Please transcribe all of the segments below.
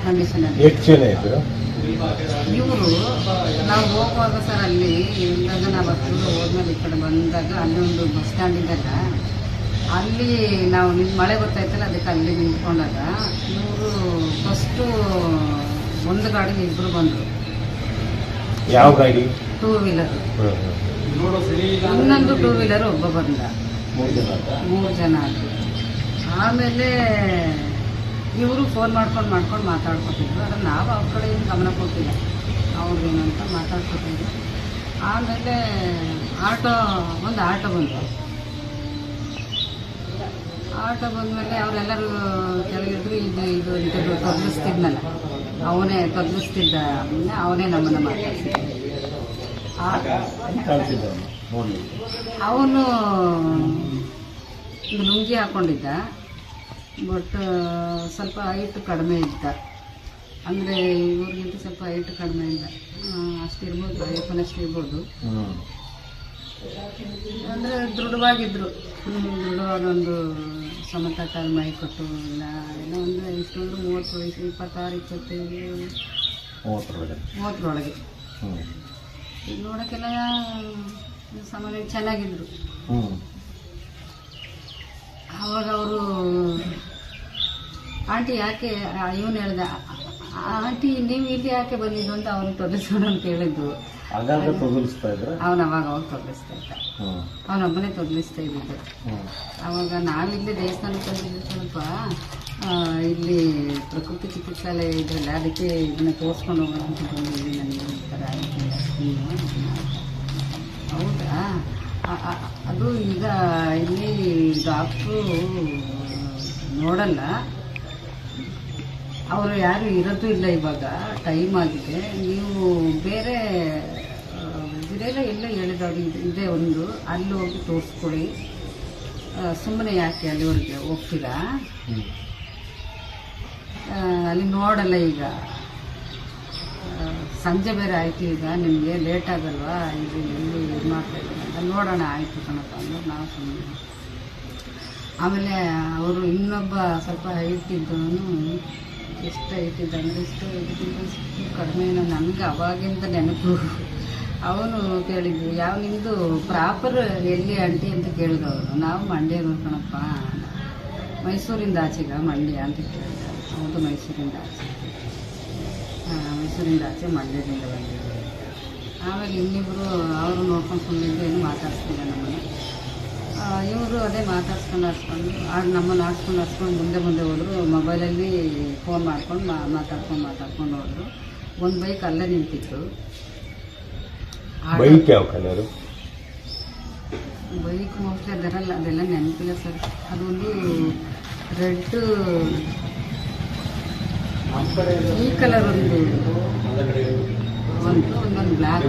ಕಂಡೀಷನಲ್ಲಿ. ಎಷ್ಟು ಜನ ಇದ್ರು ಇವರು ನಾವು ಹೋಗುವಾಗ ಸರ್ ಅಲ್ಲಿ ಇದ್ದಾಗ ನಾವು ಹತ್ತಿರ ಹೋದ್ಮೇಲೆ ಈ ಕಡೆ ಬಂದಾಗ ಅಲ್ಲಿ ಒಂದು ಬಸ್ ಸ್ಟ್ಯಾಂಡ್ ಇದೆಲ್ಲ, ಅಲ್ಲಿ ನಾವು ಮಳೆ ಗೊತ್ತಾಯ್ತಲ್ಲ ಅದಕ್ಕೆ ಅಲ್ಲಿ ನಿಂತ್ಕೊಂಡಾಗ ಇವರು ಫಸ್ಟು ಒಂದು ಗಾಡಿಗೆ ಇಬ್ಬರು ಬಂದರು. ಯಾವ ಗಾಡಿ? 2 ವೀಲರ್. ಇನ್ನೊಂದು 2 ವೀಲರ್ ಒಬ್ಬ ಬಂದ. 3 ಜನ ಆದರು. ಆಮೇಲೆ ಇವರು ಫೋನ್ ಮಾಡ್ಕೊಂಡು ಮಾತಾಡ್ಕೊತಿದ್ರು. ಆದರೆ ನಾವು ಅವ್ರ ಕಡೆ ಏನು ಗಮನ ಕೊಟ್ಟಿಲ್ಲ, ಅವ್ರಿಗೇನು ಅಂತ ಮಾತಾಡ್ಕೊತಿದ್ರು. ಆಮೇಲೆ ಒಂದು ಆಟೋ ಬಂತು. ಆಟೋ ಬಂದಮೇಲೆ ಅವರೆಲ್ಲರೂ ಕೆಳಗಿದ್ರು. ಇದು ಇಂಥದ್ದು ತೊದಲಿಸ್ತಿದ್ನಲ್ಲ, ತೊದಲಿಸ್ತಿದ್ದ ಅವನೇ ನಮ್ಮನ್ನು ಮಾತಾಡ್ತಿದ್ದ. ಅವನು ಲುಂಗಿ ಹಾಕ್ಕೊಂಡಿದ್ದ, ಬಟ್ ಸ್ವಲ್ಪ ಹೈಟ್ ಕಡಿಮೆ ಇದ್ದ. ಅಂದರೆ ಇವ್ರಿಗಿಂತ ಸ್ವಲ್ಪ ಹೈಟ್ ಕಡಿಮೆ ಇದ್ದ. ಅಷ್ಟಿರ್ಬೋದು, 50 ಇರ್ಬೋದು. ಅಂದರೆ ದೃಢವಾಗಿದ್ದರು. ದೃಢವಾದ ಒಂದು ಸಮತಟ್ಟಾದ ಮೈ ಕೊಟ್ಟು ಇಲ್ಲ ಏನೋ ಒಂದು ಇಷ್ಟೊಂದು 30 ವಯಸ್ಸು, 26, 25, 30ರೊಳಗೆ. ಈಗ ನೋಡೋಕ್ಕೆಲ್ಲ ಸಾಮಾನ್ಯ ಚೆನ್ನಾಗಿದ್ರು. ಆವಾಗ ಅವರು ಆಂಟಿ ಯಾಕೆ, ಇವನು ಹೇಳ್ದ, ಆಂಟಿ ನೀವು ಇಲ್ಲಿ ಯಾಕೆ ಬಂದಿದ್ದು ಅಂತ ಅವ್ನು ತೊದಲಿಸೋಣ ಅಂತ ಹೇಳಿದ್ದು. ಅವನು ಅವಾಗ ತೊದಲಿಸ್ತಾ ಇದ್ದ, ಅವನೊಬ್ಬನೇ ತೊದಲಿಸ್ತಾ ಇದ್ದಿದ್ದು. ಆವಾಗ ನಾವಿಲ್ಲಿ ದೇವಸ್ಥಾನಕ್ಕೆ ಬಂದಿದ್ದು, ಸ್ವಲ್ಪ ಇಲ್ಲಿ ಪ್ರಕೃತಿ ಚಿಕಿತ್ಸಾಲಯ ಇದೆಯಲ್ಲ, ಅದಕ್ಕೆ ಇದನ್ನು ತೋರಿಸ್ಕೊಂಡು ಹೋಗೋಣ ಅಂತ ಬಂದಿದ್ವಿ. ನನಗೆ ಈ ಥರ ಹೌದಾ, ಅದು ಈಗ ಇಲ್ಲಿ ಡಾಕ್ಟ್ರು ನೋಡಲ್ಲ, ಅವರು ಯಾರು ಇರೋದು ಇಲ್ಲ, ಇವಾಗ ಟೈಮ್ ಆಗಿದೆ. ನೀವು ಬೇರೆ ಎಲ್ಲ ಹೇಳಿದವ್ರು ಇದೆ ಒಂದು, ಅಲ್ಲಿ ಹೋಗಿ ತೋರಿಸ್ಕೊಳ್ಳಿ, ಸುಮ್ಮನೆ ಯಾಕೆ ಅಲ್ಲಿವರೆಗೆ ಹೋಗ್ತೀರಾ, ಅಲ್ಲಿ ನೋಡಲ್ಲ. ಈಗ ಸಂಜೆ ಬೇರೆ ಆಯಿತು, ಈಗ ನಿಮಗೆ ಲೇಟ್ ಆಗಲ್ವಾ, ಇಲ್ಲಿ ಇದು ಮಾಡ್ತಾಯಿದ್ದಾರೆ ಅಂತ. ನೋಡೋಣ ಆಯಿತು ಕಣಪ್ಪ ಅಂದ್ರೆ ನಾವು ಸುಮ್ಮನೆ. ಆಮೇಲೆ ಅವರು ಇನ್ನೊಬ್ಬ ಸ್ವಲ್ಪ ಹೈಟ್ ಇದ್ದವನು, ಎಷ್ಟು ಹೈಟ್ ಇದ್ದ ಅಂದರೆ ಇಷ್ಟು ಕಡಿಮೆ, ನನಗೆ ಅವಾಗಿಂದ ನೆನಪು. ಅವನು ಕೇಳಿದ್ವಿ, ಯಾವ ನಿಮ್ಮದು ಪ್ರಾಪರ್ ಎಲ್ಲಿ ಆಂಟಿ ಅಂತ ಕೇಳಿದವರು. ನಾವು ಮಂಡ್ಯ ಕಣಪ್ಪ, ಮೈಸೂರಿಂದ ಆಚೆಗ ಮಂಡ್ಯ ಅಂತ ಕೇಳಿದ. ಹೌದು, ಮೈಸೂರಿಂದ ಆಚೆ, ಮೈಸೂರಿಂದ ಆಚೆ ಮಂಡ್ಯದಿಂದ ಬಂದಿದ್ದರು. ಆಮೇಲೆ ಇನ್ನಿಬ್ಬರು ಅವರು ನೋಡ್ಕೊಂಡು ಸುಮ್ಮನಿದ್ದು, ಏನು ಮಾತಾಡ್ಸ್ತಿಲ್ಲ ನಮ್ಮನ್ನು. ಇವರು ಅದೇ ಮಾತಾಡ್ಸ್ಕೊಂಡು ನಮ್ಮನ್ನು ಆಡ್ಸ್ಕೊಂಡು ಮುಂದೆ ಹೋದರು. ಮೊಬೈಲಲ್ಲಿ ಫೋನ್ ಮಾಡ್ಕೊಂಡು ಮಾತಾಡ್ಕೊಂಡು ಹೋದರು. ಒಂದು ಬೈಕ್ ಅಲ್ಲೇ ನಿಂತಿತ್ತು. ಬೈಕ್ ಯಾವ ಕಲರು? ಬೈಕ್ ಮೋಸ್ಟ್ಲಿ ಅದೆಲ್ಲ ನೆನಪಿಲ್ಲ ಸರ್. ಅದೊಂದು ರೆಡ್, ಈ ಕಲರ್ ಒಂದೊಂದು ಬ್ಲ್ಯಾಕ್,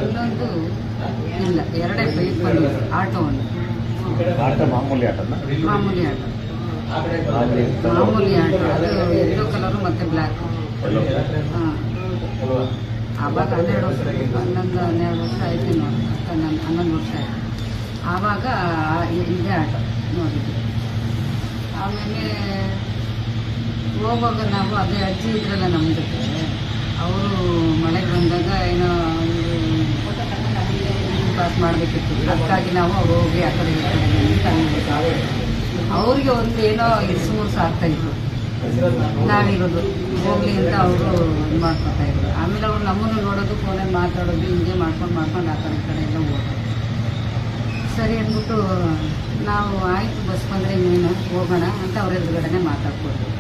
ಇನ್ನೊಂದು ಇಲ್ಲ, 2 ಬೈಕ್ ಬಂದಿದೆ. ಆಟೋ ಒಂದು ಮಾಮೂಲಿ ಆಟೋ, ಅದು ಯೆಲ್ಲೋ ಕಲರು ಮತ್ತು ಬ್ಲ್ಯಾಕ್. ಹಾಂ, ಆವಾಗ 12 ವರ್ಷ, 11-12 ವರ್ಷ ಆಯ್ತು ನೋಡಿ, 11 ವರ್ಷ ಆಯಿತು. ಆವಾಗ ಇದೇ ಆಟೋ ನೋಡಿದ್ವಿ. ಆಮೇಲೆ ಹೋಗುವಾಗ ನಾವು ಅದೇ ಅಜ್ಜಿ ಇದ್ರಲ್ಲ ನಮ್ಮ ಜೊತೆ, ಅವರು ಮಳೆಗೆ ಬಂದಾಗ ಏನೋ ಪಾಸ್ ಮಾಡಬೇಕಿತ್ತು. ಅದಕ್ಕಾಗಿ ನಾವು ಹೋಗಿ ಆ ಕಡೆ ಅವ್ರಿಗೆ ಒಂದು ಏನೋ ಇರ್ಸು ಆಗ್ತಾಯಿದ್ರು, ನಾವಿರೋದು ಹೋಗಲಿ ಅಂತ ಅವರು ಇದು ಮಾಡ್ಕೊತಾಯಿದ್ರು. ಆಮೇಲೆ ಅವ್ರು ನಮ್ಮನ್ನು ನೋಡೋದು, ಫೋನಲ್ಲಿ ಮಾತಾಡೋದು, ಹಿಂಗೆ ಮಾಡ್ಕೊಂಡು ಆ ಕಡೆ ಎಲ್ಲ ಹೋಗೋದು. ಸರಿ ಅಂದ್ಬಿಟ್ಟು ನಾವು ಆಯಿತು ಬಸ್ ಬಂದರೆ ಇನ್ನೇನು ಹೋಗೋಣ ಅಂತ ಅವ್ರ ಎದುರುಗಡೆ ಮಾತಾಡ್ಕೊಡ್ತೀವಿ.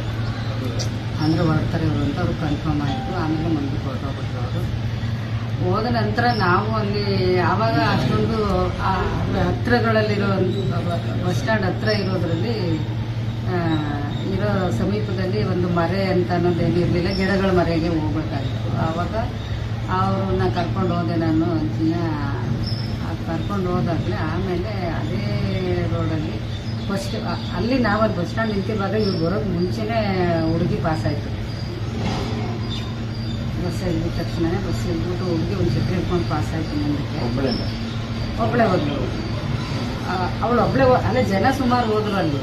ಅಂದರೆ ಹೊರಡ್ತಾರೆ ಇವರು ಅಂತ ಅವ್ರು ಕನ್ಫರ್ಮ್ ಆಯಿತು. ಆಮೇಲೆ ಮುಂದಕ್ಕೆ ಹೊರಟೋಗ್ಬಿಟ್ರು ಅವರು. ಹೋದ ನಂತರ ನಾವು ಅಲ್ಲಿ ಆವಾಗ ಅಷ್ಟೊಂದು ಹತ್ತಿರಗಳಲ್ಲಿರೋ ಬಸ್ ಸ್ಟ್ಯಾಂಡ್ ಹತ್ತಿರ ಇರೋದ್ರಲ್ಲಿ ಇರೋ ಸಮೀಪದಲ್ಲಿ ಒಂದು ಮರೆ ಅಂತ ಅನ್ನೋದೇನಿರಲಿಲ್ಲ, ಗಿಡಗಳ ಮರೆಗೆ ಹೋಗ್ಬೇಕಾಗಿತ್ತು. ಆವಾಗ ಅವ್ರನ್ನ ಕರ್ಕೊಂಡು ಹೋದೆ ನಾನು, ಅಜ್ಜಿನ ಕರ್ಕೊಂಡು ಹೋದಾಗಲೇ. ಆಮೇಲೆ ಅದೇ ರೋಡಲ್ಲಿ ಫಸ್ಟ್ ಅಲ್ಲಿ ನಾವಲ್ಲಿ ಬಸ್ ಸ್ಟ್ಯಾಂಡ್ ನಿಂತಿರುವಾಗ ಇವ್ರು ಬರೋದು ಮುಂಚೆನೇ ಹುಡುಗಿ ಪಾಸಾಯಿತು. ಬಸ್ ಇಳಿದ ತಕ್ಷಣ ಬಸ್ ಇಳ್ಬಿಟ್ಟು ಹುಡುಗಿ ಒಂದು ಛತ್ರಿ ಹಿಡ್ಕೊಂಡು ಪಾಸಾಯಿತು. ಮುಂದಕ್ಕೆ ಒಬ್ಬಳೇ ಹೋದ್ರು. ಅವಳು ಒಬ್ಬಳೇ ಅಲ್ಲೇ ಜನ ಸುಮಾರು ಹೋದ್ರು ಅಲ್ಲಿ.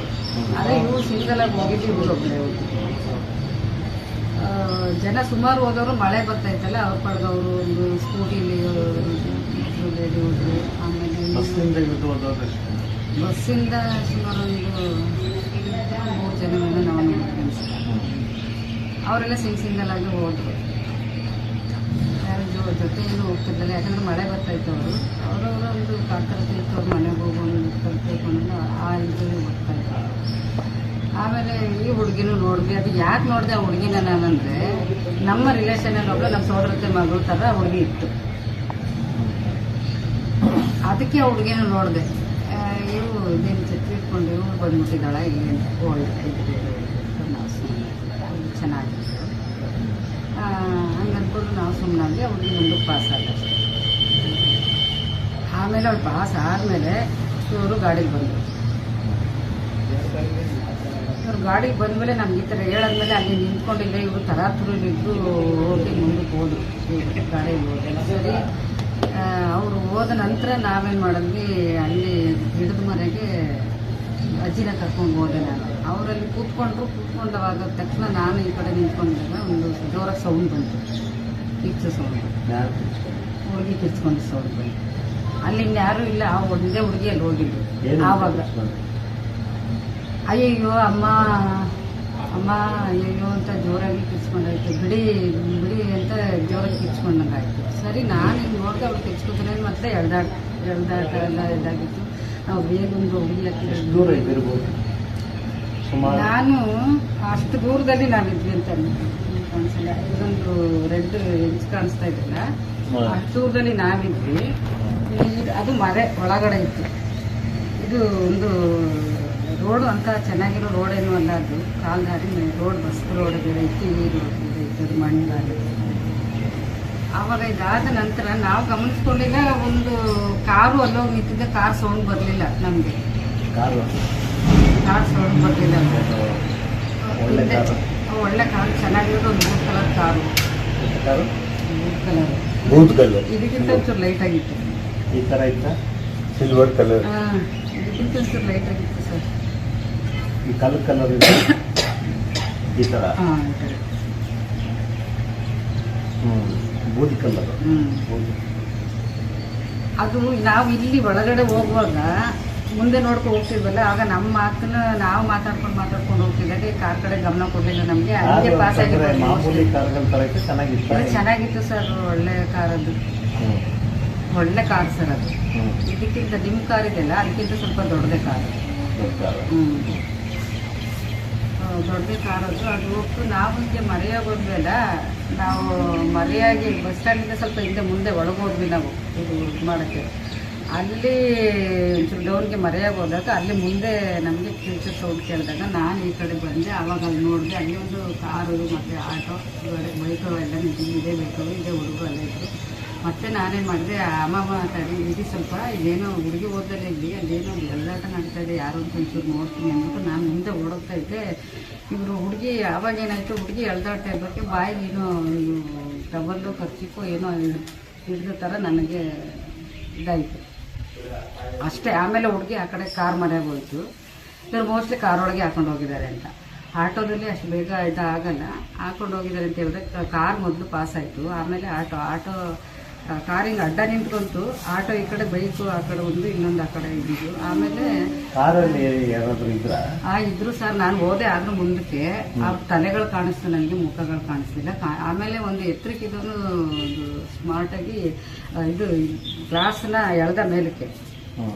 ಅದೇ ಇವ್ರು ಸಿಂಗಲಾಗಿ ಹೋಗಿದ್ದು, ಇವ್ರು ಒಬ್ಬಳೇ ಹೋಗಿದ್ದು. ಜನ ಸುಮಾರು ಹೋದವರು ಮಳೆ ಬರ್ತಾಯಿತ್ತಲ್ಲ ಅವ್ರ ಪಡೆದವರು ಒಂದು ಸ್ಕೂಟಿಲಿ ಹೋದ್ರು. ಆಮೇಲೆ ಬಸ್ಸಿಂದ ಸುಮಾರು ಒಂದು 3 ಜನರನ್ನ ನಾವು ನೋಡ್ತೀವಿ ಸರ್. ಅವರೆಲ್ಲ ಸಿಂಗಲ್ ಆಗಿ ಹೋದ್ರು, ಯಾರು ಜೊತೆ ಏನು ಹೋಗ್ತಿರ್ಲಿಲ್ಲ. ಯಾಕಂದ್ರೆ ಮಳೆ ಬರ್ತಾಯಿತ್ತು. ಅವರವರ ಒಂದು ಕಾತರತೆ ಇತ್ತು, ಅವ್ರ ಮನೆಗೆ ಹೋಗೋದು ಕಲ್ತ್ಕೊಂಡು ಆ ಇದರಲ್ಲಿ ಹೋಗ್ತಾಯಿತ್ತು. ಆಮೇಲೆ ಈ ಹುಡುಗಿನೂ ನೋಡಿದ್ವಿ. ಅದು ಯಾಕೆ ನೋಡಿದೆ ಆ ಹುಡುಗಿನ ನಾನಂದರೆ, ನಮ್ಮ ರಿಲೇಷನಲ್ಲಿ ಒಬ್ಬಳು ನಮ್ಮ ಸೋದರತೆ ಮಗಳು ಥರ ಹುಡುಗಿ ಇತ್ತು. ಅದಕ್ಕೆ ಆ ಹುಡುಗಿನೂ ನೋಡಿದೆ. ಇವು ಇದೇನು ಛತ್ರಿ ಇಟ್ಕೊಂಡು ಇವ್ರು ಬಂದ್ಬಿಟ್ಟಿದ್ದಾಳ ಇಲ್ಲಿ ಅಂತ. ಒಳ್ಳೆ ನಾವು ಚೆನ್ನಾಗಿತ್ತು. ಹಂಗೆ ಅಂದ್ಕೊಂಡು ನಾವು ಸುಮ್ಮನಾಗಿ ಅವ್ರಿಗೆ ಮುಂದಕ್ಕೆ ಪಾಸ್ ಆದ. ಆಮೇಲೆ ಅವ್ಳು ಪಾಸ್ ಆದಮೇಲೆ ಇವರು ಗಾಡಿಗೆ ಬಂದರು. ಇವ್ರು ಗಾಡಿಗೆ ಬಂದಮೇಲೆ ನಮ್ಗೆ ಈ ಥರ ಹೇಳಾದ್ಮೇಲೆ ಅಲ್ಲಿ ನಿಂತ್ಕೊಂಡಿಲ್ಲ. ಇವರು ತರಾತುರಿದ್ದು ಹೋಗಿ ಮುಂದಕ್ಕೆ ಹೋದ್ರು. ಗಾಡಿಗೆ ಹೋದ್ರೆ ಸರಿ. ಅವರು ಹೋದ ನಂತರ ನಾವೇನು ಮಾಡಿದ್ವಿ, ಅಲ್ಲಿ ಗಿಡದ ಮನೆಗೆ ಅಜ್ಜಿನ ಕರ್ಕೊಂಡು ಹೋದೆ ನಾನು. ಅವರಲ್ಲಿ ಕೂತ್ಕೊಂಡವಾಗ ತಕ್ಷಣ ನಾನು ಈ ಕಡೆ ನಿಂತ್ಕೊಂಡಿದ್ದಾಗ ಒಂದು ಜೋರಾಗಿ ಸೌಂಡ್ ಬಂತು. ಕಿಚ್ಚು ಸೌಂಡ್, ಹುಡುಗಿ ಕಿಚ್ಕೊಂಡು ಸೌಂಡ್ ಬಂತು. ಅಲ್ಲಿ ಇನ್ಯಾರೂ ಇಲ್ಲ, ಆ ಒಂದೇ ಹುಡುಗಿ ಅಲ್ಲಿ ಹೋಗಿದ್ದು. ಆವಾಗ ಅಯ್ಯಯ್ಯೋ ಅಮ್ಮ ಅಮ್ಮ ಅಯ್ಯಯ್ಯೋ ಅಂತ ಜೋರಾಗಿ ಕಿಚ್ಕೊಂಡಾಯ್ತು. ಬಿಡಿ ಬಿಡಿ ಅಂತ ಜೋರಾಗಿ ಕಿಚ್ಕೊಂಡಂಗಾಯ್ತು. ಸರಿ, ನಾನು ಹಿಂಗೆ ನೋಡಿದೆ ಅವ್ಳು ಕಿಚ್ಕೊತಾನೆ. ಮತ್ತೆ ಎಳ್ದಾಟ ಎಲ್ಲ ಇದಾಗಿತ್ತು. ನಾವು ಬೇಗ ಒಂದು ಹುಡುಗಿ ನಾನು ಅಷ್ಟು ದೂರದಲ್ಲಿ ನಾವಿದ್ವಿ ಅಂತ ಕಾಣಿಸಿಲ್ಲ. ಇದೊಂದು ರೆಡ್ ಹೆಂಚು ಕಾಣಿಸ್ತಾ ಇದ್ದಿಲ್ಲ, ಅಷ್ಟು ದೂರದಲ್ಲಿ ನಾವಿದ್ವಿ. ಅದು ಮರೆ ಒಳಗಡೆ ಇತ್ತು. ಇದು ಒಂದು ರೋಡು ಅಂತ ಚೆನ್ನಾಗಿರೋ ರೋಡೇನು ಅಲ್ಲ, ಅದು ಕಾಲ್ದಾರಿ ರೋಡ್, ಬಸ್ ರೋಡ್ ಬೇರೆ ಇತ್ತು, ಈ ರೋಡ್ ಬೇರೆ ಇತ್ತು, ಅದು ಮಣ್ಣು ದಾರಿ. ಆವಾಗ ಇದಾದ ನಂತರ ನಾವು ಗಮನಿಸ್ಕೊಂಡಿಲ್ಲ, ಒಂದು ಕಾರು ಅಲ್ಲೋಗಿ ನಿಂತಿದ್ದೆ. ಕಾರ್ ಸೌಂಡ್ ಬರಲಿಲ್ಲ ನಮಗೆ, ಕಾರ್ ಸೌಂಡ್ ಬರಲಿಲ್ಲ. ಒಳ್ಳೆ ಕಾರು, ಚೆನ್ನಾಗಿರೋದು ಒಂದು booth colour car. Booth colour ಇದಕ್ಕಿಂತ ಒಂಚೂರು ಲೈಟ್ ಆಗಿತ್ತು. ಈ ಥರ ಇತ್ತ ಸಿಲ್ವರ್ ಕಲರ್. ಇದಕ್ಕಿಂತ ಒಂಚೂರು ಲೈಟ್ ಆಗಿತ್ತು ಸರ್. ಈ ಕಲರ್ ಈ ಥರ. ಬೂದಿ ಕಲರ್. ಅದು ನಾವು ಇಲ್ಲಿ ಒಳಗಡೆ ಹೋಗುವಾಗ ಮುಂದೆ ನೋಡ್ಕೊಂಡು ಹೋಗ್ತಿದ್ವಲ್ಲ, ಆಗ ನಮ್ಮ ಮಾತನ್ನ ನಾವು ಮಾತಾಡ್ಕೊಂಡು ಹೋಗ್ತಿದ್ದಾಗ ಕಾರ್ ಕಡೆ ಗಮನ ಕೊಡಲಿಲ್ಲ ನಮಗೆ. ಹಂಗೆ ಪಾಸ್ ಚೆನ್ನಾಗಿತ್ತು ಸರ್. ಒಳ್ಳೆ ಕಾರ್, ಅದು ಒಳ್ಳೆ ಕಾರ್ ಸರ್. ಅದು ಇದಕ್ಕಿಂತ ನಿಮ್ಮ ಕಾರ್ ಇದೆಯಲ್ಲ, ಅದಕ್ಕಿಂತ ಸ್ವಲ್ಪ ದೊಡ್ಡದೇ ಕಾರ್. ದೊಡ್ಡ ಕಾರ್ ಅದು ಹೋಗ್ತು. ನಾವು ಹಿಂಗೆ ಮರೆಯಾಗಿ ಹೋದ್ವಲ್ಲ, ನಾವು ಮರೆಯಾಗಿ ಬಸ್ ಸ್ಟ್ಯಾಂಡಿಂದ ಸ್ವಲ್ಪ ಹಿಂದೆ ಮುಂದೆ ಒಳಗೋದ್ವಿ ನಾವು ಇದು ಮಾಡೋಕ್ಕೆ. ಅಲ್ಲಿ ಒಂಚೂರು ಡೌನ್ಗೆ ಮರೆಯಾಗಿ ಹೋದಾಗ ಅಲ್ಲಿ ಮುಂದೆ ನಮಗೆ ಫ್ಯೂಚರ್ ಸೌಂಡ್ ಕೇಳಿದಾಗ ನಾನು ಈ ಕಡೆ ಬಂದೆ. ಆವಾಗ ಅಲ್ಲಿ ನೋಡಿದೆ, ಅಲ್ಲಿ ಒಂದು ಕಾರು ಮತ್ತು ಆಟೋ ಬೈಕೋ ಎಲ್ಲ ನಿಂತಿದ್ದು. ಇದೇ ಬೈಕೋ ಇದೇ ಹುಡುಗರು ಅಲ್ಲೇ ಇದ್ದರು. ಮತ್ತೆ ನಾನೇನು ಮಾಡಿದೆ, ಅಮ್ಮ ತಡಿ ಇಡೀ ಸ್ವಲ್ಪ ಇಲ್ಲೇನೋ ಹುಡುಗಿ ಓದಲ್ಲೇ ಇಲ್ಲಿ ಅಲ್ಲೇನೋ ಎಲ್ಲಾಟ ನಡೀತಾ ಇದೆ, ಯಾರು ಅಂತ ಒಂಚೂರು ನೋಡ್ತೀನಿ ಅಂದ್ಬಿಟ್ಟು ನಾನು ಮುಂದೆ ಓಡೋಗ್ತಾ ಇದ್ದೆ. ಇವರು ಹುಡುಗಿ ಆವಾಗ ಏನಾಯಿತು, ಹುಡುಗಿ ಎಳ್ದಾಡ್ತಾ ಇದ್ದಕ್ಕೆ ಬಾಯಿಗೆ ಏನೋ ಡಬಲ್ಲು ಖರ್ಚಿಕ್ಕೋ ಏನೋ ಹಿಡಿದ ಥರ ನನಗೆ ಇದಾಯಿತು ಅಷ್ಟೇ. ಆಮೇಲೆ ಹುಡುಗಿ ಆ ಕಡೆ ಕಾರ್ ಮನೆಗೆ ಹೋಯ್ತು. ಇವ್ರು ಮೋಸ್ಟ್ಲಿ ಕಾರೊಳಗೆ ಹಾಕೊಂಡು ಹೋಗಿದ್ದಾರೆ ಅಂತ. ಆಟೋದಲ್ಲಿ ಅಷ್ಟು ಬೇಗ ಇದಾಗಲ್ಲ, ಹಾಕೊಂಡು ಹೋಗಿದ್ದಾರೆ ಅಂತ ಹೇಳಿದ್ರೆ ಕಾರ್ ಮೊದಲು ಪಾಸ್ ಆಯಿತು. ಆಮೇಲೆ ಆಟೋ ಕಾರಿಂಗ್ ಅಡ್ಡ ನಿಂತ್ಕೊಂತು. ಆಟೋ ಈ ಕಡೆ, ಬೈಕು ಆ ಕಡೆ ಒಂದು, ಇನ್ನೊಂದು ಆ ಕಡೆ ಇದ್ದಿದ್ದು. ಆಮೇಲೆ ಇದ್ರು ಸರ್. ನಾನು ಹೋದೆ, ಆದ್ರೂ ಮುಂದಕ್ಕೆ ಆ ತಲೆಗಳು ಕಾಣಿಸ್ತು ನನಗೆ, ಮುಖಗಳು ಕಾಣಿಸ್ತಿಲ್ಲ. ಆಮೇಲೆ ಒಂದು ಎತ್ತರಕ್ಕೆ ಇದನ್ನು ಸ್ಮಾರ್ಟಾಗಿ ಇದು ಗ್ಲಾಸ್ನ ಎಳ್ದ ಮೇಲಕ್ಕೆ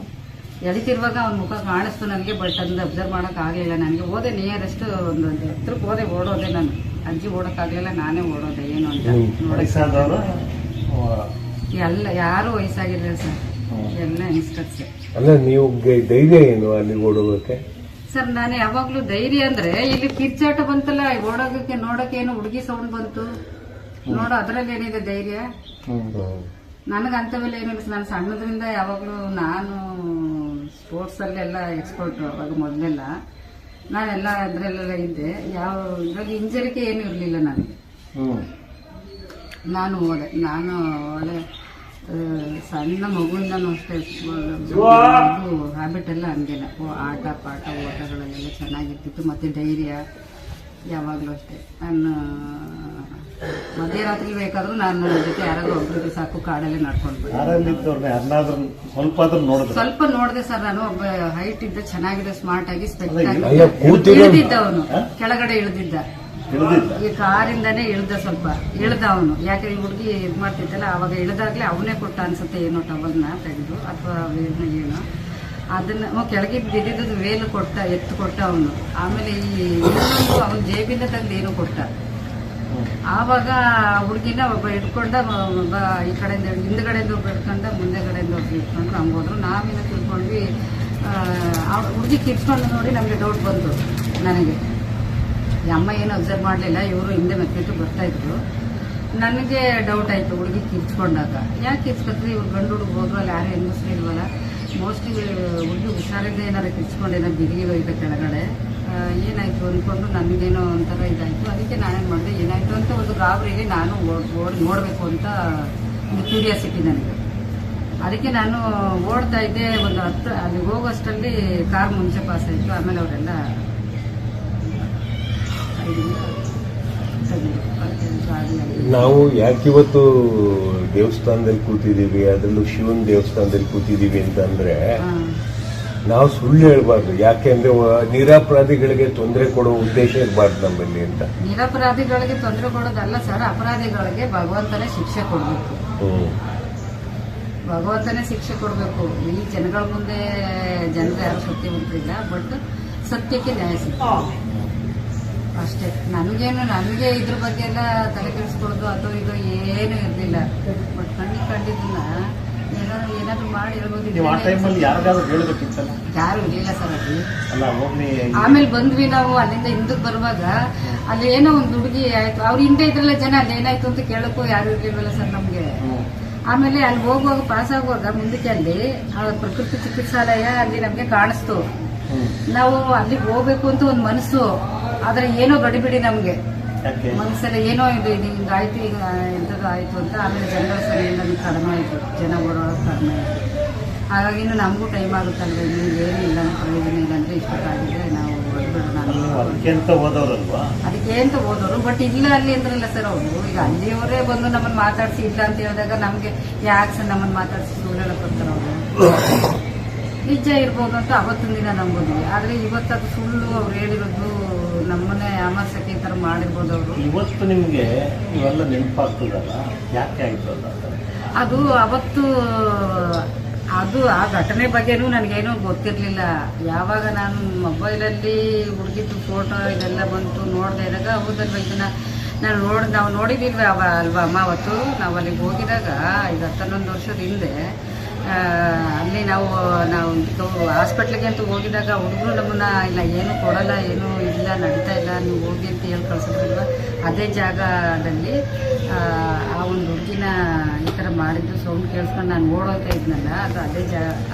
ಎಳಿತಿರುವಾಗ ಅವ್ನ ಮುಖ ಕಾಣಿಸ್ತು ನನಗೆ. ಬಟ್ ಅದನ್ನ ಅಬ್ಸರ್ವ್ ಮಾಡೋಕ್ಕಾಗಲಿಲ್ಲ ನನಗೆ. ಹೋದೆ ನಿಯರೆಸ್ಟ್ ಒಂದು ಎತ್ತರಕ್ಕೆ ಹೋದೆ, ಓಡೋದೆ ನಾನು. ಅಜ್ಜಿ ಓಡೋಕ್ಕಾಗಲಿಲ್ಲ, ನಾನೇ ಓಡೋದೆ ಏನು ಅಂತ ನೋಡೋಕೆ. ಎಲ್ಲ ಯಾರು ವಯಸ್ಸಾಗಿರಲಿಲ್ಲ ಸರ್, ಎಲ್ಲ ಯಂಗ್ಸ್ಟರ್ಸ್. ಅಲ್ಲ, ನೀವು ಧೈರ್ಯ ಏನು ಅಲ್ಲಿ ಓಡೋದಕ್ಕೆ ಸರ್? ನಾನು ಯಾವಾಗ್ಲೂ ಧೈರ್ಯ ಅಂದ್ರೆ, ಇಲ್ಲಿ ಕಿರ್ಚಾಟ ಬಂತಲ್ಲ ಓಡೋಗಕ್ಕೆ, ನೋಡಕ್ಕೆ ಏನು ಹುಡುಗಿ ಸೌಂಡ್ ಬಂತು ನೋಡೋ, ಅದ್ರಲ್ಲಿ ಏನಿದೆ ಧೈರ್ಯ? ನನಗಂತವೆಲ್ಲ ಏನಿಲ್ಲ. ನಾನು ಸಣ್ಣದ್ರಿಂದ ಯಾವಾಗಲೂ ನಾನು ಸ್ಪೋರ್ಟ್ಸಲ್ಲೆಲ್ಲ ಎಕ್ಸ್ಪರ್ಟ್. ಅವಾಗ ಮೊದಲೆಲ್ಲ ನಾನೆಲ್ಲ ಅದರಲ್ಲೆಲ್ಲ ಇದ್ದೆ. ಯಾವ ಇದ್ರಾಗ ಇಂಜರಿಕೆ ಏನು ಇರಲಿಲ್ಲ ನನಗೆ. ನಾನು ಹೋದೆ. ನಾನು ಒಳ್ಳೆ ಸಣ್ಣ ಮಗುವಿಂದನೂ ಅಷ್ಟೇ ಹ್ಯಾಬಿಟ್ ಎಲ್ಲ ಹಂಗೇನೆ. ಆಟ ಪಾಠ ಓಟಗಳಲ್ಲೆಲ್ಲ ಚೆನ್ನಾಗಿರ್ತಿತ್ತು. ಮತ್ತು ಧೈರ್ಯ ಯಾವಾಗಲೂ ಅಷ್ಟೇ. ನಾನು ಮಧ್ಯರಾತ್ರಿ ಬೇಕಾದ್ರೂ ನಾನು ನನ್ನ ಜೊತೆ ಯಾರಾದ್ರೂ ಒಬ್ಬರಿಗೆ ಸಾಕು, ಕಾಡಲ್ಲೇ ನಡ್ಕೊಂಡು ಸ್ವಲ್ಪ ನೋಡಿದೆ ಸರ್. ನಾನು ಒಬ್ಬ ಹೈಟ್ ಇದ್ದ, ಚೆನ್ನಾಗಿದೆ, ಸ್ಮಾರ್ಟ್ ಆಗಿ ಸ್ಪೆಕ್ಟ್ ಆಗಿ ಇಳಿದಿದ್ದ, ಅವನು ಕೆಳಗಡೆ ಇಳಿದಿದ್ದ, ಈ ಕಾರಿಂದಾನೇ ಇಳ್ದ, ಸ್ವಲ್ಪ ಇಳ್ದ ಅವನು. ಯಾಕೆ ಈ ಹುಡುಗಿ ಇದ್ ಮಾಡ್ತಿದ್ದಲ್ಲ, ಅವಾಗ ಇಳ್ದಾಗ್ಲೇ ಅವನೇ ಕೊಟ್ಟ ಅನ್ಸುತ್ತೆ ಏನೋ ಟವಲ್ನ ತೆಗೆದು ಅಥವಾ ಏನೋ ಅದನ್ನ ಕೆಳಗೆ ಬಿದ್ದಿದ್ದು ವೇಲು ಕೊಟ್ಟ, ಎತ್ತು ಕೊಟ್ಟ ಅವನು. ಆಮೇಲೆ ಈ ಅವನ ಜೇಬಿಂದ ತೆಗೆದು ಏನು ಕೊಟ್ಟ. ಆವಾಗ ಹುಡುಗಿನ ಒಬ್ಬ ಹಿಡ್ಕೊಂಡ, ಒಬ್ಬ ಈ ಕಡೆಯಿಂದ ಹಿಂದ್ಗಡೆಯಿಂದ ಒಬ್ಬ ಹಿಡ್ಕೊಂಡ, ಮುಂದೆಗಡೆಯಿಂದ ಒಬ್ಬ ಹಿಡ್ಕೊಂಡು ಹಂಗೆ ಹೋದ್ರು. ನಾವೇನೋ ತಿಳ್ಕೊಂಡ್ವಿ. ಹುಡುಗಿ ಕಿರ್ಚ್ಕೊಂಡು ನೋಡಿ ನಮಗೆ ಡೌಟ್ ಬಂತು ನನಗೆ. ಅಮ್ಮ ಏನು ಅಬ್ಸರ್ವ್ ಮಾಡಲಿಲ್ಲ, ಇವರು ಹಿಂದೆ ಮೆಕ್ಕಿಟ್ಟು ಬರ್ತಾ ಇದ್ರು. ನನಗೆ ಡೌಟ್ ಆಯ್ತು ಹುಡುಗಿ ಕಿರ್ಚ್ಕೊಂಡಾಗ. ಯಾಕೆ ಕಿರ್ಚ್ಕೊತ್ರಿ, ಇವ್ರು ಗಂಡು ಹುಡುಗ ಹೋದ್ರು, ಅಲ್ಲಿ ಯಾರು ಹೆಂಗಸ್ರು ಇಲ್ವಲ್ಲ, ಮೋಸ್ಟ್ಲಿ ಹುಡುಗಿ ಹುಷಾರಿದ್ದೆ ಏನಾರು ಕಿರ್ಚ್ಕೊಂಡೇನೋ ಬಿಗಿಗೆ ಹೋಯ್ತು ಕೆಳಗಡೆ. ಏನಾಯ್ತು ಅಂದ್ಕೊಂಡು ನನಗೇನೋ ಒಂಥರ ಇದಾಯ್ತು. ಅದಕ್ಕೆ ನಾನೇನು ಮಾಡಿದೆ, ಏನಾಯ್ತು ಅಂತ ಒಂದು ಗಾಬರಿಗೆ ನಾನು ಓಡಿ ನೋಡಬೇಕು ಅಂತ ಒಂದು ಕ್ಯೂರಿಯಾಸಿಟಿ ನನಗೆ. ಅದಕ್ಕೆ ನಾನು ಓಡ್ತಾ ಇದ್ದೆ. ಒಂದು 10 ಅಲ್ಲಿ ಹೋಗೋಷ್ಟರಲ್ಲಿ ಕಾರ್ ಮುಂಚೆ ಪಾಸ್ ಆಯಿತು. ಆಮೇಲೆ ಅವರೆಲ್ಲ ನಾವು ಯಾಕಿವತ್ತು ದೇವಸ್ಥಾನದಲ್ಲಿ ಕೂತಿದ್ದೀವಿ, ಅದರಲ್ಲೂ ಶಿವನ ದೇವಸ್ಥಾನದಲ್ಲಿ ಕೂತಿದ್ದೀವಿ ಅಂತಂದ್ರೆ ನಾವು ಸುಳ್ಳು ಹೇಳ್ಬಾರ್ದು. ಯಾಕೆಂದ್ರೆ ನಿರಪರಾಧಿಗಳಿಗೆ ತೊಂದರೆ ಕೊಡೋ ಉದ್ದೇಶ ಇರಬಾರ್ದು ನಮ್ಮಲ್ಲಿ ಅಂತ. ನಿರಪರಾಧಿಗಳಿಗೆ ತೊಂದರೆ ಕೊಡೋದಲ್ಲ ಸರ್, ಅಪರಾಧಿಗಳಿಗೆ ಭಗವಂತನೇ ಶಿಕ್ಷೆ ಕೊಡಬೇಕು. ಭಗವಂತನೇ ಶಿಕ್ಷೆ ಕೊಡಬೇಕು. ಈ ಜನಗಳ ಮುಂದೆ ಜನರು ಯಾರು ಸತ್ಯವಂತರಿಲ್ಲ, ಬಟ್ ಸತ್ಯಕ್ಕೆ ನ್ಯಾಯ ಸಿಗ್ತದೆ ಅಷ್ಟೇ. ನನಗೆ ಇದ್ರ ಬಗ್ಗೆ ಎಲ್ಲ ತಲೆ ಕೆಡಿಸ್ಕೊಡೋದು ಅದು ಇದು ಏನು ಇರಲಿಲ್ಲ. ಬಟ್ ಕಂಡಿದ್ದನ್ನ ಏನಾದ್ರು ಮಾಡಿ ಯಾರು ಇರ್ಲಿಲ್ಲ ಸರ್ ಅಲ್ಲಿ. ಆಮೇಲೆ ಬಂದ್ವಿ ನಾವು ಅಲ್ಲಿಂದ ಹಿಂದಕ್ಕೆ ಬರುವಾಗ, ಅಲ್ಲಿ ಏನೋ ಒಂದು ಹುಡುಗಿ ಆಯ್ತು. ಅವ್ರ ಹಿಂದೆ ಇದ್ರಲ್ಲ ಜನ, ಅಲ್ಲಿ ಏನಾಯ್ತು ಅಂತ ಕೇಳಕ್ಕೂ ಯಾರು ಇರ್ಲಿಲ್ವಲ್ಲ ಸರ್ ನಮ್ಗೆ. ಆಮೇಲೆ ಅಲ್ಲಿ ಹೋಗುವಾಗ, ಪಾಸ್ ಆಗುವಾಗ ಮುಂದಕ್ಕೆ ಅಲ್ಲಿ ಪ್ರಕೃತಿ ಚಿಕಿತ್ಸಾಲಯ ಅಲ್ಲಿ ನಮ್ಗೆ ಕಾಣಿಸ್ತು. ನಾವು ಅಲ್ಲಿಗೆ ಹೋಗ್ಬೇಕು ಅಂತ ಒಂದು ಮನಸ್ಸು, ಆದ್ರೆ ಏನೋ ಗಡಿಬಿಡಿ ನಮ್ಗೆ ಮನಸ್ಸಲ್ಲಿ, ಏನೋ ಇದು ಹಿಂಗಾಯ್ತು, ಈಗ ಎಂಥದ್ದು ಆಯ್ತು ಅಂತ. ಆಮೇಲೆ ಜನಗಳ ಸರಿಯಿಂದ ಕಡಿಮೆ ಆಯ್ತು, ಜನ ಓಡಾಡೋದು ಕಡಿಮೆ ಆಯ್ತು. ಹಾಗಾಗಿ ಇನ್ನು ನಮಗೂ ಟೈಮ್ ಆಗುತ್ತಲ್ವ, ನಿಮ್ಗೆ ಏನಿಲ್ಲ ಪ್ರಯೋಜನ ಇಲ್ಲ ಅಂದ್ರೆ ಇಷ್ಟಕ್ಕಾಗಿದ್ರೆ ನಾವು ಅದಕ್ಕೆ ಅಂತ ಹೋದವರು. ಬಟ್ ಇಲ್ಲ ಅಲ್ಲಿ ಅಂದ್ರಲ್ಲ ಸರ್ ಅವರು. ಈಗ ಅಲ್ಲಿಯವರೇ ಬಂದು ನಮ್ಮನ್ನು ಮಾತಾಡಿಸಿ ಇಲ್ಲ ಅಂತ ಹೇಳಿದಾಗ ನಮ್ಗೆ ಯಾಕೆ ಸರ್ ನಮ್ಮನ್ನು ಮಾತಾಡಿಸಿ ಸುಳ್ಳೆಲ್ಲ ಕೊಡ್ತಾರೆ ಅವರು. ನಿಜ ಇರ್ಬೋದು ಅಂತ ಅವತ್ತಿನ ದಿನ ನಂಬೋದ್ವಿ. ಆದ್ರೆ ಇವತ್ತು ಅದು ಸುಳ್ಳು, ಅವ್ರು ಹೇಳಿರೋದು ನಮ್ಮನ್ನೇ ಯಾಮರ್ಸಕ್ಕೆ ಈ ತರ ಮಾಡಿರ್ಬೋದು ಅವರು. ಇವತ್ತು ನಿಮ್ಗೆ ಇವೆಲ್ಲ ನೆನಪಾಗ್ತದಲ್ಲ, ಯಾಕೆ ಆಯ್ತು ಅದು ಅವತ್ತು ಅದು ಆ ಘಟನೆ ಬಗ್ಗೆನೂ ನನಗೇನೂ ಗೊತ್ತಿರಲಿಲ್ಲ. ಯಾವಾಗ ನಾನು ಮೊಬೈಲಲ್ಲಿ ಹುಡುಗಿದ್ದು ಫೋಟೋ ಇದೆಲ್ಲ ಬಂತು ನೋಡ್ದೆ ಇದ್ದಾಗ, ಹೌದಲ್ವ ಇದನ್ನ ನಾವು ನೋಡಿದಿಲ್ವ ಅಲ್ವಾ ಅಮ್ಮ ಅವತ್ತು ನಾವು ಅಲ್ಲಿಗೆ ಹೋಗಿದಾಗ, ಈಗ 11 ವರ್ಷದ ಹಿಂದೆ ಅಲ್ಲಿ ನಾವು ಹಾಸ್ಪಿಟ್ಲಿಗೆ ಅಂತ ಹೋಗಿದಾಗ ಹುಡುಗರು ನಮ್ಮನ್ನ ಇಲ್ಲ ಏನು ಕೊಡಲ್ಲ, ಏನು ಇಲ್ಲ, ನಡೀತಾ ಇಲ್ಲ, ನೀವು ಹೋಗಿ ಅಂತ ಹೇಳಿ ಕಳ್ಸಿದ್ರಲ್ವ. ಅದೇ ಜಾಗದಲ್ಲಿ ಆ ಒಂದು ಹುಡುಗಿನ ಈ ಥರ ಮಾಡಿದ್ದು ಸೌಂಡ್ ಕೇಳಿಸ್ಕೊಂಡು ನಾನು ಓಡೋಗ್ತಾ ಇದ್ನಲ್ಲ, ಅದು ಅದೇ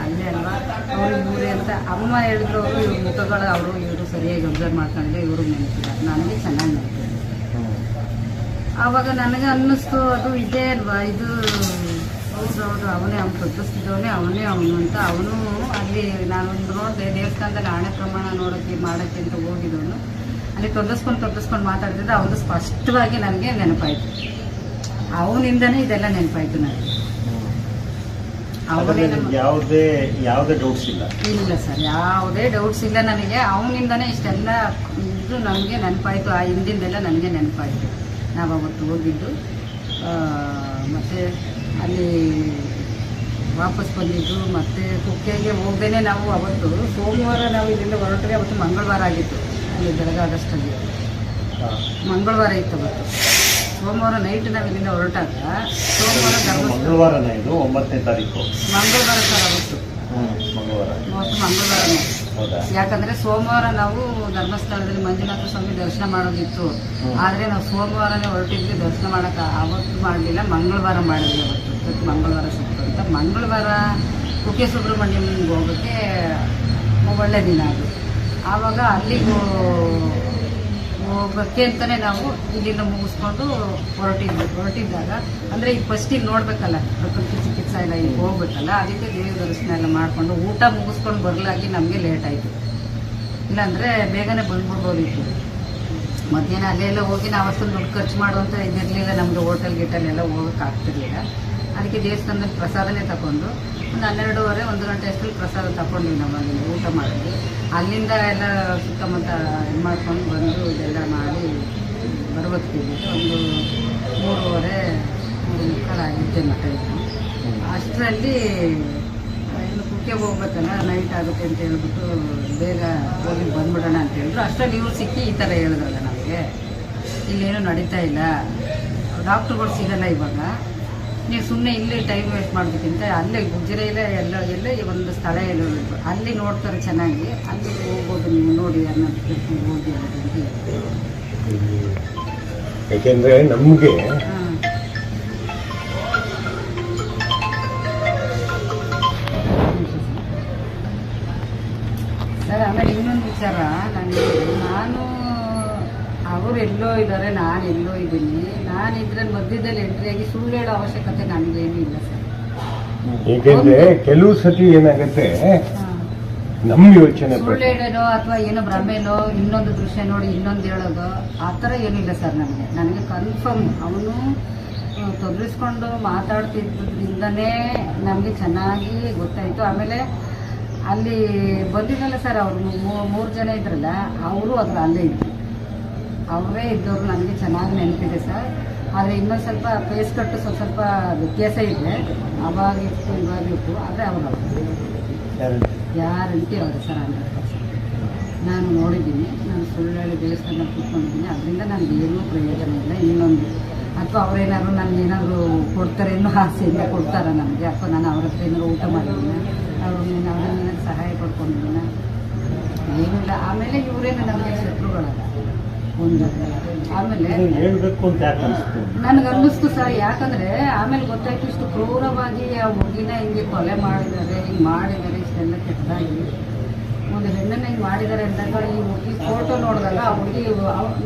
ಅಲ್ಲೇ ಅಲ್ವಾ ಅವರು ಇವರೇ ಅಂತ ಅಮ್ಮ ಹೇಳಿದ್ರು. ಅವರು ಇವ್ರ ಮುಖಗಳು ಇವರು ಸರಿಯಾಗಿ ಅಬ್ಸರ್ವ್ ಮಾಡ್ಕೊಂಡಿಲ್ಲ, ಇವರು ನೆನಪಿಲ್ಲ, ನನಗೆ ಚೆನ್ನಾಗಿ ನೆನಪಿಲ್ಲ. ಆವಾಗ ನನಗೆ ಅನ್ನಿಸ್ತು ಅದು ಇದೇ ಅಲ್ವಾ, ಇದು ಹೌದು ಅವನೇ, ಅವ್ನು ಪ್ರತಿಷ್ಠಿತವನೇ, ಅವನೇ ಅವನು ಅಂತ. ಅವನು ಅಲ್ಲಿ ನಾನೊಂದು ನೋಡಿದೆ ದೇವಸ್ಥಾನದಲ್ಲಿ ಆಣೆ ಪ್ರಮಾಣ ಮಾಡೋಕ್ಕೆ ಅಂತ ಹೋಗಿದ್ದವನು. ಅಲ್ಲಿ ತೊದಸ್ಕೊಂಡು ಮಾತಾಡ್ತಿದ್ದ. ಅವನು ಸ್ಪಷ್ಟವಾಗಿ ನನಗೆ ನೆನಪಾಯ್ತು. ಅವನಿಂದನೇ ಇದೆಲ್ಲ ನೆನಪಾಯ್ತು ನನಗೆ. ಯಾವುದೇ ಡೌಟ್ಸ್ ಇಲ್ಲ? ಇಲ್ಲ ಸರ್, ಯಾವುದೇ ಡೌಟ್ಸ್ ಇಲ್ಲ ನನಗೆ. ಅವನಿಂದನೇ ಇಷ್ಟೆಲ್ಲ ಇದು ನನಗೆ ನೆನಪಾಯ್ತು. ಆ ಹಿಂದಿಂದೆಲ್ಲ ನನಗೆ ನೆನಪಾಯ್ತು. ನಾವು ಅವತ್ತು ಹೋಗಿದ್ದು ಮತ್ತೆ ಅಲ್ಲಿ ವಾಪಸ್ ಬಂದಿದ್ದು. ಮತ್ತೆ ಕುಕ್ಕೆಗೆ ಹೋಗ್ದೇನೆ ನಾವು ಅವತ್ತು ಸೋಮವಾರ ನಾವು ಇಲ್ಲಿಂದ ಹೊರಟ್ರೆ, ಅವತ್ತು ಮಂಗಳವಾರ ಆಗಿತ್ತು. ಅಲ್ಲಿ ಬೆಳಗಾದಷ್ಟಲ್ಲಿ ಮಂಗಳವಾರ ಇತ್ತು ಅವತ್ತು. ಸೋಮವಾರ ನೈಟ್ ನಾವು ಇಲ್ಲಿಂದ ಹೊರಟಾಗ ಸೋಮವಾರ ಮಂಗಳವಾರ 9ನೇ ತಾರೀಕು ಮಂಗಳವಾರ ಸರ್ ಅವತ್ತು. ಅವತ್ತು ಮಂಗಳವಾರನೇ. ಯಾಕಂದ್ರೆ ಸೋಮವಾರ ನಾವು ಧರ್ಮಸ್ಥಳದಲ್ಲಿ ಮಂಜುನಾಥ ಸ್ವಾಮಿ ದರ್ಶನ ಮಾಡೋದಿತ್ತು. ಆದ್ರೆ ನಾವು ಸೋಮವಾರನೇ ಹೊರಟಿದ್ವಿ ದರ್ಶನ ಮಾಡಕ್ಕೆ. ಅವತ್ತು ಮಾಡಲಿಲ್ಲ, ಮಂಗಳವಾರ ಮಾಡಿದ್ವಿ. ಅವತ್ತು ಮಂಗಳವಾರ ಸಿಕ್ತು ಅಂತ. ಮಂಗಳವಾರ ಕುಕ್ಕೆ ಸುಬ್ರಹ್ಮಣ್ಯಂಗೆ ಹೋಗೋಕ್ಕೆ ಒಳ್ಳೆ ದಿನ ಅದು. ಆವಾಗ ಅಲ್ಲಿಗೆ ಹೋಗೋಕ್ಕೆ ಅಂತಲೇ ನಾವು ಇಲ್ಲಿಂದ ಮುಗಿಸ್ಕೊಂಡು ಹೊರಟಿದ್ದಾಗ, ಅಂದರೆ ಈಗ ಫಸ್ಟ್ ಇಲ್ಲಿ ನೋಡಬೇಕಲ್ಲ, ಪ್ರಕೃತಿ ಚಿಕಿತ್ಸಾ ಎಲ್ಲ ಈಗ ಹೋಗ್ಬೇಕಲ್ಲ, ಅದಕ್ಕೆ ದೇವಿ ದರ್ಶನ ಎಲ್ಲ ಮಾಡಿಕೊಂಡು ಊಟ ಮುಗಿಸ್ಕೊಂಡು ಬರಲಾಗಿ ನಮಗೆ ಲೇಟ್ ಆಯಿತು. ಇಲ್ಲಾಂದರೆ ಬೇಗನೆ ಬಂದ್ಬಿಡ್ಬೋದಿತ್ತು. ಮಧ್ಯಾಹ್ನ ಅಲ್ಲೆಲ್ಲ ಹೋಗಿ ನಾವು ಅಷ್ಟೊಂದು ದುಡ್ಡು ಖರ್ಚು ಮಾಡುವಂಥ ಇದಿರಲಿಲ್ಲ, ನಮ್ಮದು ಹೋಟೆಲ್ ಗೀಟಲ್ಲೆಲ್ಲ ಹೋಗೋಕೆ ಆಗ್ತಿರ್ಲಿಲ್ಲ. ಅದಕ್ಕೆ ದೇವಸ್ಥಾನದಲ್ಲಿ ಪ್ರಸಾದನೇ ತಗೊಂಡು ಒಂದು 12:30 1 ಗಂಟೆ ಅಷ್ಟರಲ್ಲಿ ಪ್ರಸಾದ ತಗೊಂಡ್ವಿ. ನಾವು ಅಲ್ಲಿ ಊಟ ಮಾಡಿದ್ವಿ. ಅಲ್ಲಿಂದ ಎಲ್ಲ ಸುತ್ತಮುತ್ತ ಇದು ಮಾಡ್ಕೊಂಡು ಬಂದು ಇದೆಲ್ಲ ಮಾಡಿ ಬರುವತ್ತಿದ್ವಿ. ಒಂದು 3:30 ಆಗಿದ್ದೆ ಮಠ ಇತ್ತು. ಅಷ್ಟರಲ್ಲಿ ಇನ್ನು ಕುಕ್ಕೆ ಹೋಗ್ಬೇಕಲ್ಲ, ನೈಟ್ ಆಗುತ್ತೆ ಅಂತ ಹೇಳ್ಬಿಟ್ಟು ಬೇಗ ಹೋಗಿ ಬಂದ್ಬಿಡೋಣ ಅಂತ ಹೇಳಿದ್ರು. ಅಷ್ಟರಲ್ಲಿ ಇವ್ರು ಸಿಕ್ಕಿ ಈ ಥರ ಹೇಳಿದ್ರಲ್ಲ ನಮಗೆ, ಇಲ್ಲೇನು ನಡೀತಾ ಇಲ್ಲ, ಡಾಕ್ಟ್ರುಗಳು ಸಿಗಲ್ಲ ಇವಾಗ, ನೀವು ಸುಮ್ಮನೆ ಇಲ್ಲಿ ಟೈಮ್ ವೇಸ್ಟ್ ಮಾಡೋದಕ್ಕಿಂತ ಅಲ್ಲೇ ಗುಜರೆಯಲ್ಲೇ ಎಲ್ಲ ಒಂದು ಸ್ಥಳ ಇರೋದು ಅಲ್ಲಿ ನೋಡ್ತಾರೆ ಚೆನ್ನಾಗಿ, ಅಲ್ಲಿ ಹೋಗ್ಬೋದು ನೀವು ನೋಡಿ ಅನ್ನೋದಕ್ಕೆ ಹೋಗಿ ಅಂತ ಹೇಳಿದ್ರು. ಯಾಕೆಂದ್ರೆ ನಮಗೆ ಸರ್ ಆಮೇಲೆ ಇನ್ನೊಂದು ವಿಚಾರ, ನಾನು ಅವರು ಎಲ್ಲೋ ಇದ್ದಾರೆ, ನಾನು ಎಲ್ಲೋ ಇದ್ದೀನಿ, ನಾನು ಇದ್ರಲ್ಲಿ ಮಧ್ಯದಲ್ಲಿ ಎಂಟ್ರಿಯಾಗಿ ಸುಳ್ಳು ಹೇಳೋ ಅವಶ್ಯಕತೆ ನನಗೇನು ಇಲ್ಲ ಸರ್. ಏಕೆಂದ್ರೆ ಕೆಲವು ಸತಿ ಏನಾಗತ್ತೆ, ನಮ್ಮ ಯೋಚನೆ ಸುಳ್ಳು ಹೇಳೋನೋ ಅಥವಾ ಏನೋ ಭ್ರಮೆನೋ ಇನ್ನೊಂದು ದೃಶ್ಯ ನೋಡಿ ಇನ್ನೊಂದು ಹೇಳೋದು ಆ ಥರ ಏನಿಲ್ಲ ಸರ್. ನನಗೆ ಕನ್ಫರ್ಮ್ ಅವನು ತೊದರಿಸ್ಕೊಂಡು ಮಾತಾಡ್ತಿದ್ದರಿಂದನೇ ನಮಗೆ ಚೆನ್ನಾಗಿ ಗೊತ್ತಾಯಿತು. ಆಮೇಲೆ ಅಲ್ಲಿ ಬಂದಿದ್ದಲ್ಲ ಸರ್, ಅವರು 3 ಜನ ಇದ್ರಲ್ಲ, ಅವರು ಅದ್ರ ಅಲ್ಲೇ ಇದ್ರು, ಅವರೇ ಇದ್ದವರು ನನಗೆ ಚೆನ್ನಾಗಿ ನೆನಪಿದೆ ಸರ್. ಆದರೆ ಇನ್ನೊಂದು ಸ್ವಲ್ಪ ಫೇಸ್ ಕಟ್ಟು ಸ್ವಲ್ಪ ವ್ಯತ್ಯಾಸ ಇದೆ, ಅವಾಗಿತ್ತು ಇವಾಗಿತ್ತು, ಆದರೆ ಅವರು ಗ್ಯಾರಂಟಿ ಅವರು ಸರ್ 100%. ನಾನು ನೋಡಿದ್ದೀನಿ, ನಾನು ಸುಳ್ಳು ಹೇಳಿ ದೇವಸ್ಥಾನ ಕೂತ್ಕೊಂಡಿದ್ದೀನಿ, ಅದರಿಂದ ನನಗೆ ಏನೂ ಪ್ರಯೋಜನ ಇಲ್ಲ. ಇನ್ನೊಂದು ಅಥವಾ ಅವರೇನಾದ್ರು ನನಗೇನಾದರೂ ಕೊಡ್ತಾರೆ ಅನ್ನೋ ಆಸೆಯಿಂದ ಕೊಡ್ತಾರ ನನಗೆ, ಅಥವಾ ನಾನು ಅವ್ರ ಹತ್ರ ಏನಾದ್ರು ಊಟ ಮಾಡಿದ್ದೀನಿ, ಅವ್ರನ್ನೇನಾದ್ರು ಸಹಾಯ ಪಡ್ಕೊಂಡಿದ್ದೀನ, ಏನಿಲ್ಲ. ಆಮೇಲೆ ಇವರೇನು ನಮಗೆ ಶತ್ರುಗಳಲ್ಲ ಒಂದು. ಆಮೇಲೆ ಹೇಳ್ಬೇಕು ಅಂತ ಯಾಕೆ ಅನಿಸ್ತು ನನಗೆ ಅನ್ನಿಸ್ತು ಸರ್, ಯಾಕಂದರೆ ಆಮೇಲೆ ಗೊತ್ತಾಯ್ತು ಇಷ್ಟು ಕ್ರೂರವಾಗಿ ಆ ಹುಡುಗಿನ ಹಿಂಗೆ ಕೊಲೆ ಮಾಡಿದ್ದಾರೆ, ಹಿಂಗೆ ಮಾಡಿದ್ದಾರೆ, ಇಷ್ಟೆಲ್ಲ ಕೆಟ್ಟದಾಗಿ ಒಂದು ಹೆಣ್ಣನ್ನು ಹಿಂಗೆ ಮಾಡಿದ್ದಾರೆ ಅಂದಾಗ ಈ ಹುಡುಗಿ ಫೋಟೋ ನೋಡಿದಾಗ ಆ ಹುಡುಗಿ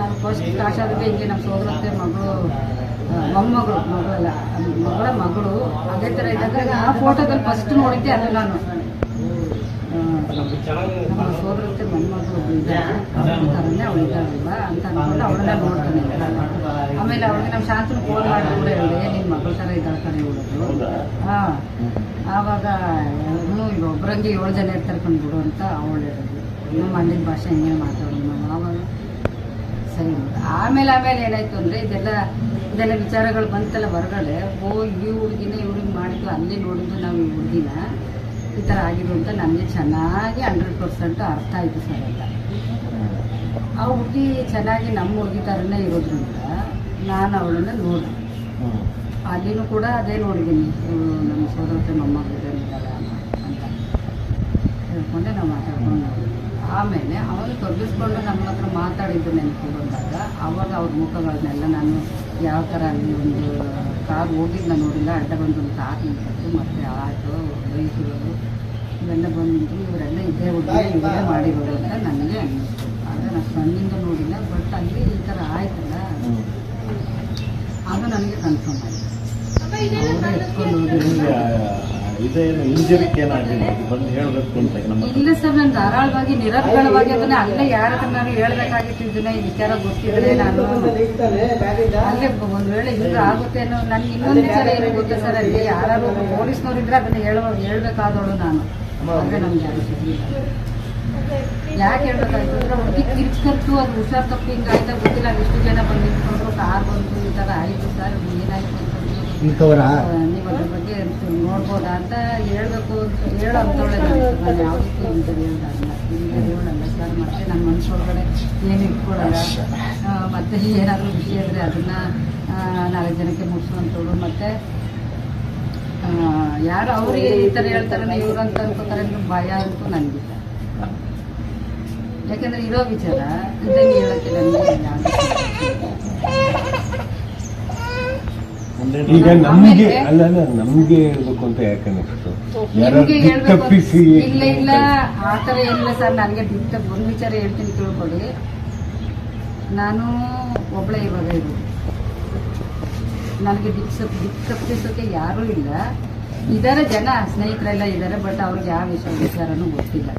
ನಾನು ಫಸ್ಟ್ ಕಾಶ್ ಆದಾಗ ಹಿಂಗೆ ನಮ್ಮ ಸೋದರತ್ತೆ ಮಗಳು ಮೊಮ್ಮಗಳು ಮಗಳಲ್ಲ ಮಗಳ ಮಗಳು ಅದೇ ಥರ ಇದ್ದಾಗ ಆ ಫೋಟೋದಲ್ಲಿ ಫಸ್ಟ್ ನೋಡಿದ್ದೆ ಅದು ನಾನು. ನಮ್ಮ ಸೋದರತ್ತೆ ಮೊಮ್ಮಗಳು ಥರನೇ ಅವಳು ಇದ್ದಾಳಲ್ವ ಅಂತ ಅಂದ್ಕೊಂಡು ಅವಳನ್ನ ನೋಡ್ತಾನೆ. ಆಮೇಲೆ ಅವಳಿಗೆ ನಮ್ಮ ಶಾಂತನ ಫೋನ್ ಮಾಡಿ ಕೂಡ ಹೇಳಿದೆ, ನಿನ್ನ ಮಗಳ ಥರ ಇದ್ದಾಳೆ ಕಡೆ ಹೇಳೋದು. ಹಾಂ, ಆವಾಗ ಈಗ ಒಬ್ಬರಂಗೆ 7 ಜನ ಇರ್ತಾರೆ ಕಂಡುಬಿಡು ಅಂತ ಅವಳು ಹೇಳೋದು. ನಮ್ಮ ಮಂಡ್ಯದ ಭಾಷೆ ಹೆಂಗೆ ಮಾತಾಡೋದು ನಾವು ಆವಾಗ ಸರಿ. ಆಮೇಲೆ ಏನಾಯ್ತು ಅಂದರೆ ಇದೆಲ್ಲ ವಿಚಾರಗಳು ಬಂತಲ್ಲ ಹೊರಗಡೆ, ಈ ಹುಡುಗಿನ ಇವ್ರಿಗೆ ಮಾಡಿದ್ದು ಅಲ್ಲಿ ನೋಡಿದ್ದು ನಾವು ಈ ಹುಡುಗಿನ ಈ ಥರ ಆಗಿದ್ದು ಅಂತ ನನಗೆ ಚೆನ್ನಾಗಿ 100% ಅರ್ಥ ಆಯಿತು ಸರ್. ಅಂತ ಆ ಹುಡುಗಿ ಚೆನ್ನಾಗಿ ನಮ್ಮ ಹುಡುಗಿ ಥರನೇ ಇರೋದ್ರಿಂದ ನಾನು ಅವಳನ್ನು ನೋಡಿದೆ. ಅಲ್ಲಿನೂ ಕೂಡ ಅದೇ ನೋಡಿದ್ದೀನಿ, ನಮ್ಮ ಸೋದರತೆ ಮೊಮ್ಮಗಳಿದ್ದಾಳೆ ಅಂತ ಹೇಳ್ಕೊಂಡೆ ನಾವು ಮಾತಾಡ್ಕೊಂಡು ನೋಡಿದ್ವಿ. ಆಮೇಲೆ ಅವನು ತೊಡಗಿಸ್ಕೊಂಡು ನಮ್ಮ ಹತ್ರ ಮಾತಾಡಿದ್ದು ನೆನಪು ಬಂದಾಗ ಆವಾಗ ಅವ್ರ ಮುಖಗಳನ್ನೆಲ್ಲ ನಾನು ಯಾವ ಥರ ಅಲ್ಲಿ ಒಂದು ಕಾರ್ ಹೋಗಿದ್ದು ನಾನು ನೋಡಿಲ್ಲ, ಅಡ್ಡ ಬಂದು ಒಂದು ಕಾರ್ ನಿಂತಿತ್ತು, ಮತ್ತು ಆಟೋ ಬೈಕ್ಗಳು ಇವೆಲ್ಲ ಬಂದು ನಿಂತು ಇವರೆಲ್ಲ ಇದೇ ಹುಡುಗಿ ಇವರೇ ಮಾಡಿರೋದು ಅಂತ ನನಗೆ ಅನ್ನಿಸ್ತು. ಆದರೆ ನಾನು ಕಣ್ಣಿಂದ ನೋಡಿಲ್ಲ, ಬಟ್ ಅಲ್ಲಿ ಈ ಥರ ಆಯ್ತಲ್ಲ ಆಗ ನನಗೆ ಕನ್ಫರ್ಮ್ ಆಯಿತು. ಅವರೇ ಎತ್ಕೊಂಡು ಇದೇನು ಇಂಜರಿಕ್ ಏನಾಗಿಲ್ಲ, ಬಂದು ಹೇಳಬೇಕು ಅಂತ ನಮ್ಮ ಇಲ್ಲ ಸರ್. ನಾನು ಧಾರಾಳವಾಗಿ ನಿರರ್ಗಳವಾಗಿ ಅದನ್ನ ಅಲ್ಲೇ ಯಾರ ಹತ್ರ ನಾನು ಹೇಳ್ಬೇಕಾಗಿತ್ತು, ಇದನ್ನ ಈ ವಿಚಾರ ಗೊತ್ತಿದ್ರೆ ನಾನು ಅಲ್ಲೇ ಒಂದು ವೇಳೆ ಹಿಂಗೆ ಆಗುತ್ತೆ ಅನ್ನೋ ನನಗೆ ಇನ್ನೊಂದು ವಿಚಾರ ಏನು ಗೊತ್ತಾ ಸರ್, ಅಲ್ಲಿ ಯಾರು ಪೊಲೀಸ್ನವ್ರಿದ್ರೆ ಅದನ್ನ ಹೇಳ್ಬೇಕಾದವಳು ನಾನು. ಆದರೆ ನಮ್ಗೆ ಯಾರು ಸಿಗಲಿಲ್ಲ. ಯಾಕೆ ಹೇಳ್ಬೇಕಾಯ್ತು ಅಂದ್ರೆ ಹುಡುಗಿ ಕಿರ್ಚ್ಕರ್ತು, ಅದು ಹುಷಾರ್ ತಪ್ಪು ಹಿಂಗೆ ಆಯ್ತಾ ಗೊತ್ತಿಲ್ಲ. ಅಲ್ಲಿ ಇಷ್ಟು ಜನ ಬಂದು ನಿಂತ್ಕೊಂಡ್ರು, ಕಾರ್ ಬಂತು, ಈ ಥರ ಆಯಿತು ಸರ್, ಏನಾಯ್ತು ಅಂತಂದ್ರೆ ನೀವು ಅದ್ರ ಬಗ್ಗೆ ನೋಡ್ಬೋದಾ ಅಂತ ಹೇಳ್ಬೇಕು ಅಂತ ಹೇಳೋ ಅಂತವಳೆ. ನಾನು ಯಾವುದಕ್ಕೂ ಹಿಂಗೆ ಹೇಳ್ದಾಗಲ್ಲ, ಹಿಂಗೆ ಹೇಳಲ್ಲ ಸರ್. ಮತ್ತೆ ನನ್ನ ಮನಸ್ಸೊಳಗಡೆ ಏನು ಇಟ್ಕೊಳ್ಳಲ್ಲ. ಮತ್ತೆ ಏನಾದರೂ ವಿಷಯ ಇದ್ದರೆ ಅದನ್ನು 4 ಜನಕ್ಕೆ ಮುಗಿಸುವಂಥವ್ರು. ಮತ್ತು ಯಾರು ಅವ್ರಿಗೆ ಈ ಥರ ಹೇಳ್ತಾರೆ ಇವ್ರು ಅಂತ ಅನ್ಕೋತಾರೆ ಅಂದ್ರೆ ಭಯ ಅಂತೂ ನನಗಿಲ್ಲ. ಯಾಕೆಂದರೆ ಇರೋ ವಿಚಾರ ಇದ್ದಂಗೆ ಹೇಳೋಕ್ಕೆ ನನಗೆ ಈಗ ನಮ್ಗೆ ಅಲ್ಲ ನಮ್ಗೆ ಹೇಳ್ಬೇಕು ಅಂತ ಯಾಕೆ ಅನಿಸ್ತು? ತಪ್ಪಿಸಿ ಇಲ್ಲ ಆ ಥರ ಏನಿಲ್ಲ ಸರ್. ನನಗೆ ಒಂದು ವಿಚಾರ ಹೇಳ್ತೀನಿ ತಿಳ್ಕೊಳ್ಳಿ. ನಾನು ಒಬ್ಬಳೇ ಇವಾಗ ಇರೋದು, ನನಗೆ ತಪ್ಪಿಸೋಕೆ ಯಾರೂ ಇಲ್ಲ. ಇದ್ದಾರೆ ಜನ ಸ್ನೇಹಿತರೆಲ್ಲ ಇದ್ದಾರೆ, ಬಟ್ ಅವ್ರಿಗೆ ಯಾವ ವಿಚಾರನೂ ಗೊತ್ತಿಲ್ಲ.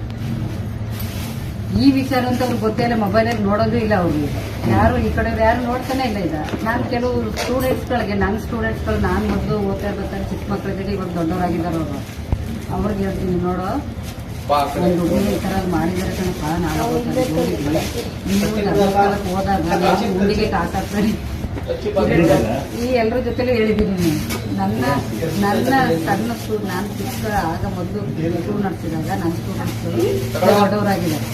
ಈ ವಿಚಾರ ಅಂತ ಅವ್ರಿಗೆ ಗೊತ್ತೇ ಇಲ್ಲ, ಮೊಬೈಲಲ್ಲಿ ನೋಡೋದು ಇಲ್ಲ ಅವ್ರಿಗೆ. ಯಾರು ಈ ಕಡೆ ಯಾರು ನೋಡ್ತಾನೆ ಇಲ್ಲ ಈಗ. ನಾನು ಕೆಲವು ಸ್ಟೂಡೆಂಟ್ಸ್ಗಳಿಗೆ, ನನ್ನ ಸ್ಟೂಡೆಂಟ್ಸ್ಗಳು ನಾನು ಮೊದಲು ಓದ್ತಾ ಇರ್ಬೇಕಾದ್ರೆ ಚಿಕ್ಕ ಮಕ್ಕಳಿಗೆ ಇವಾಗ ದೊಡ್ಡವರಾಗಿದ್ದಾರೆ ಅವರು, ಅವ್ರಿಗೆ ಹೇಳ್ತೀನಿ, ನೋಡೋ ಒಂದು ಹುಡುಗಿ ಈ ಥರ ಮಾಡಿದರೆ ಕಣಪ್ಪ, ನಾನು ನೀವು ಧರ್ಮಸ್ಥಳಕ್ಕೆ ಹೋದಾಗ ನೀವು ಹುಡುಗಿಗೆ ಕಾಸಾಕ್ತಾರೆ. ಈ ಎಲ್ಲರ ಜೊತೆಲೂ ಹೇಳಿದ್ದೀನಿ. ನನ್ನ ಸಣ್ಣ ನಾನು ಚಿಕ್ಕ ಆಗ ಮೊದಲು ಸ್ಕೂಲ್ ನಡೆಸಿದಾಗ ನನ್ನ ಸ್ಟೂಡೆಂಟ್ಸ್ಗಳು ದೊಡ್ಡವರಾಗಿದ್ದಾರೆ,